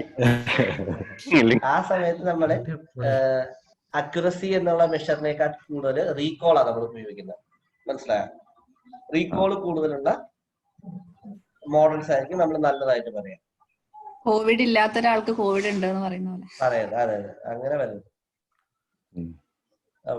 ആ സമയത്ത് നമ്മള് അക്യുറസി എന്നുള്ള മെഷറിനേക്കാൾ കൂടുതൽ റീകോളാണ് നമ്മൾ ഉപയോഗിക്കുന്നത്. മനസ്സിലായോ? റീകോള് കൂടുതലുള്ള മോഡൽസ് ആയിരിക്കും നമ്മൾ നല്ലതായിട്ട് പറയാം. കോവിഡ് ഇല്ലാത്ത ഒരാൾക്ക് കോവിഡ് ഉണ്ട് എന്ന് പറയുന്ന പോലെ. അതെ അതെ അതെ, അങ്ങനെ വരുന്നത്.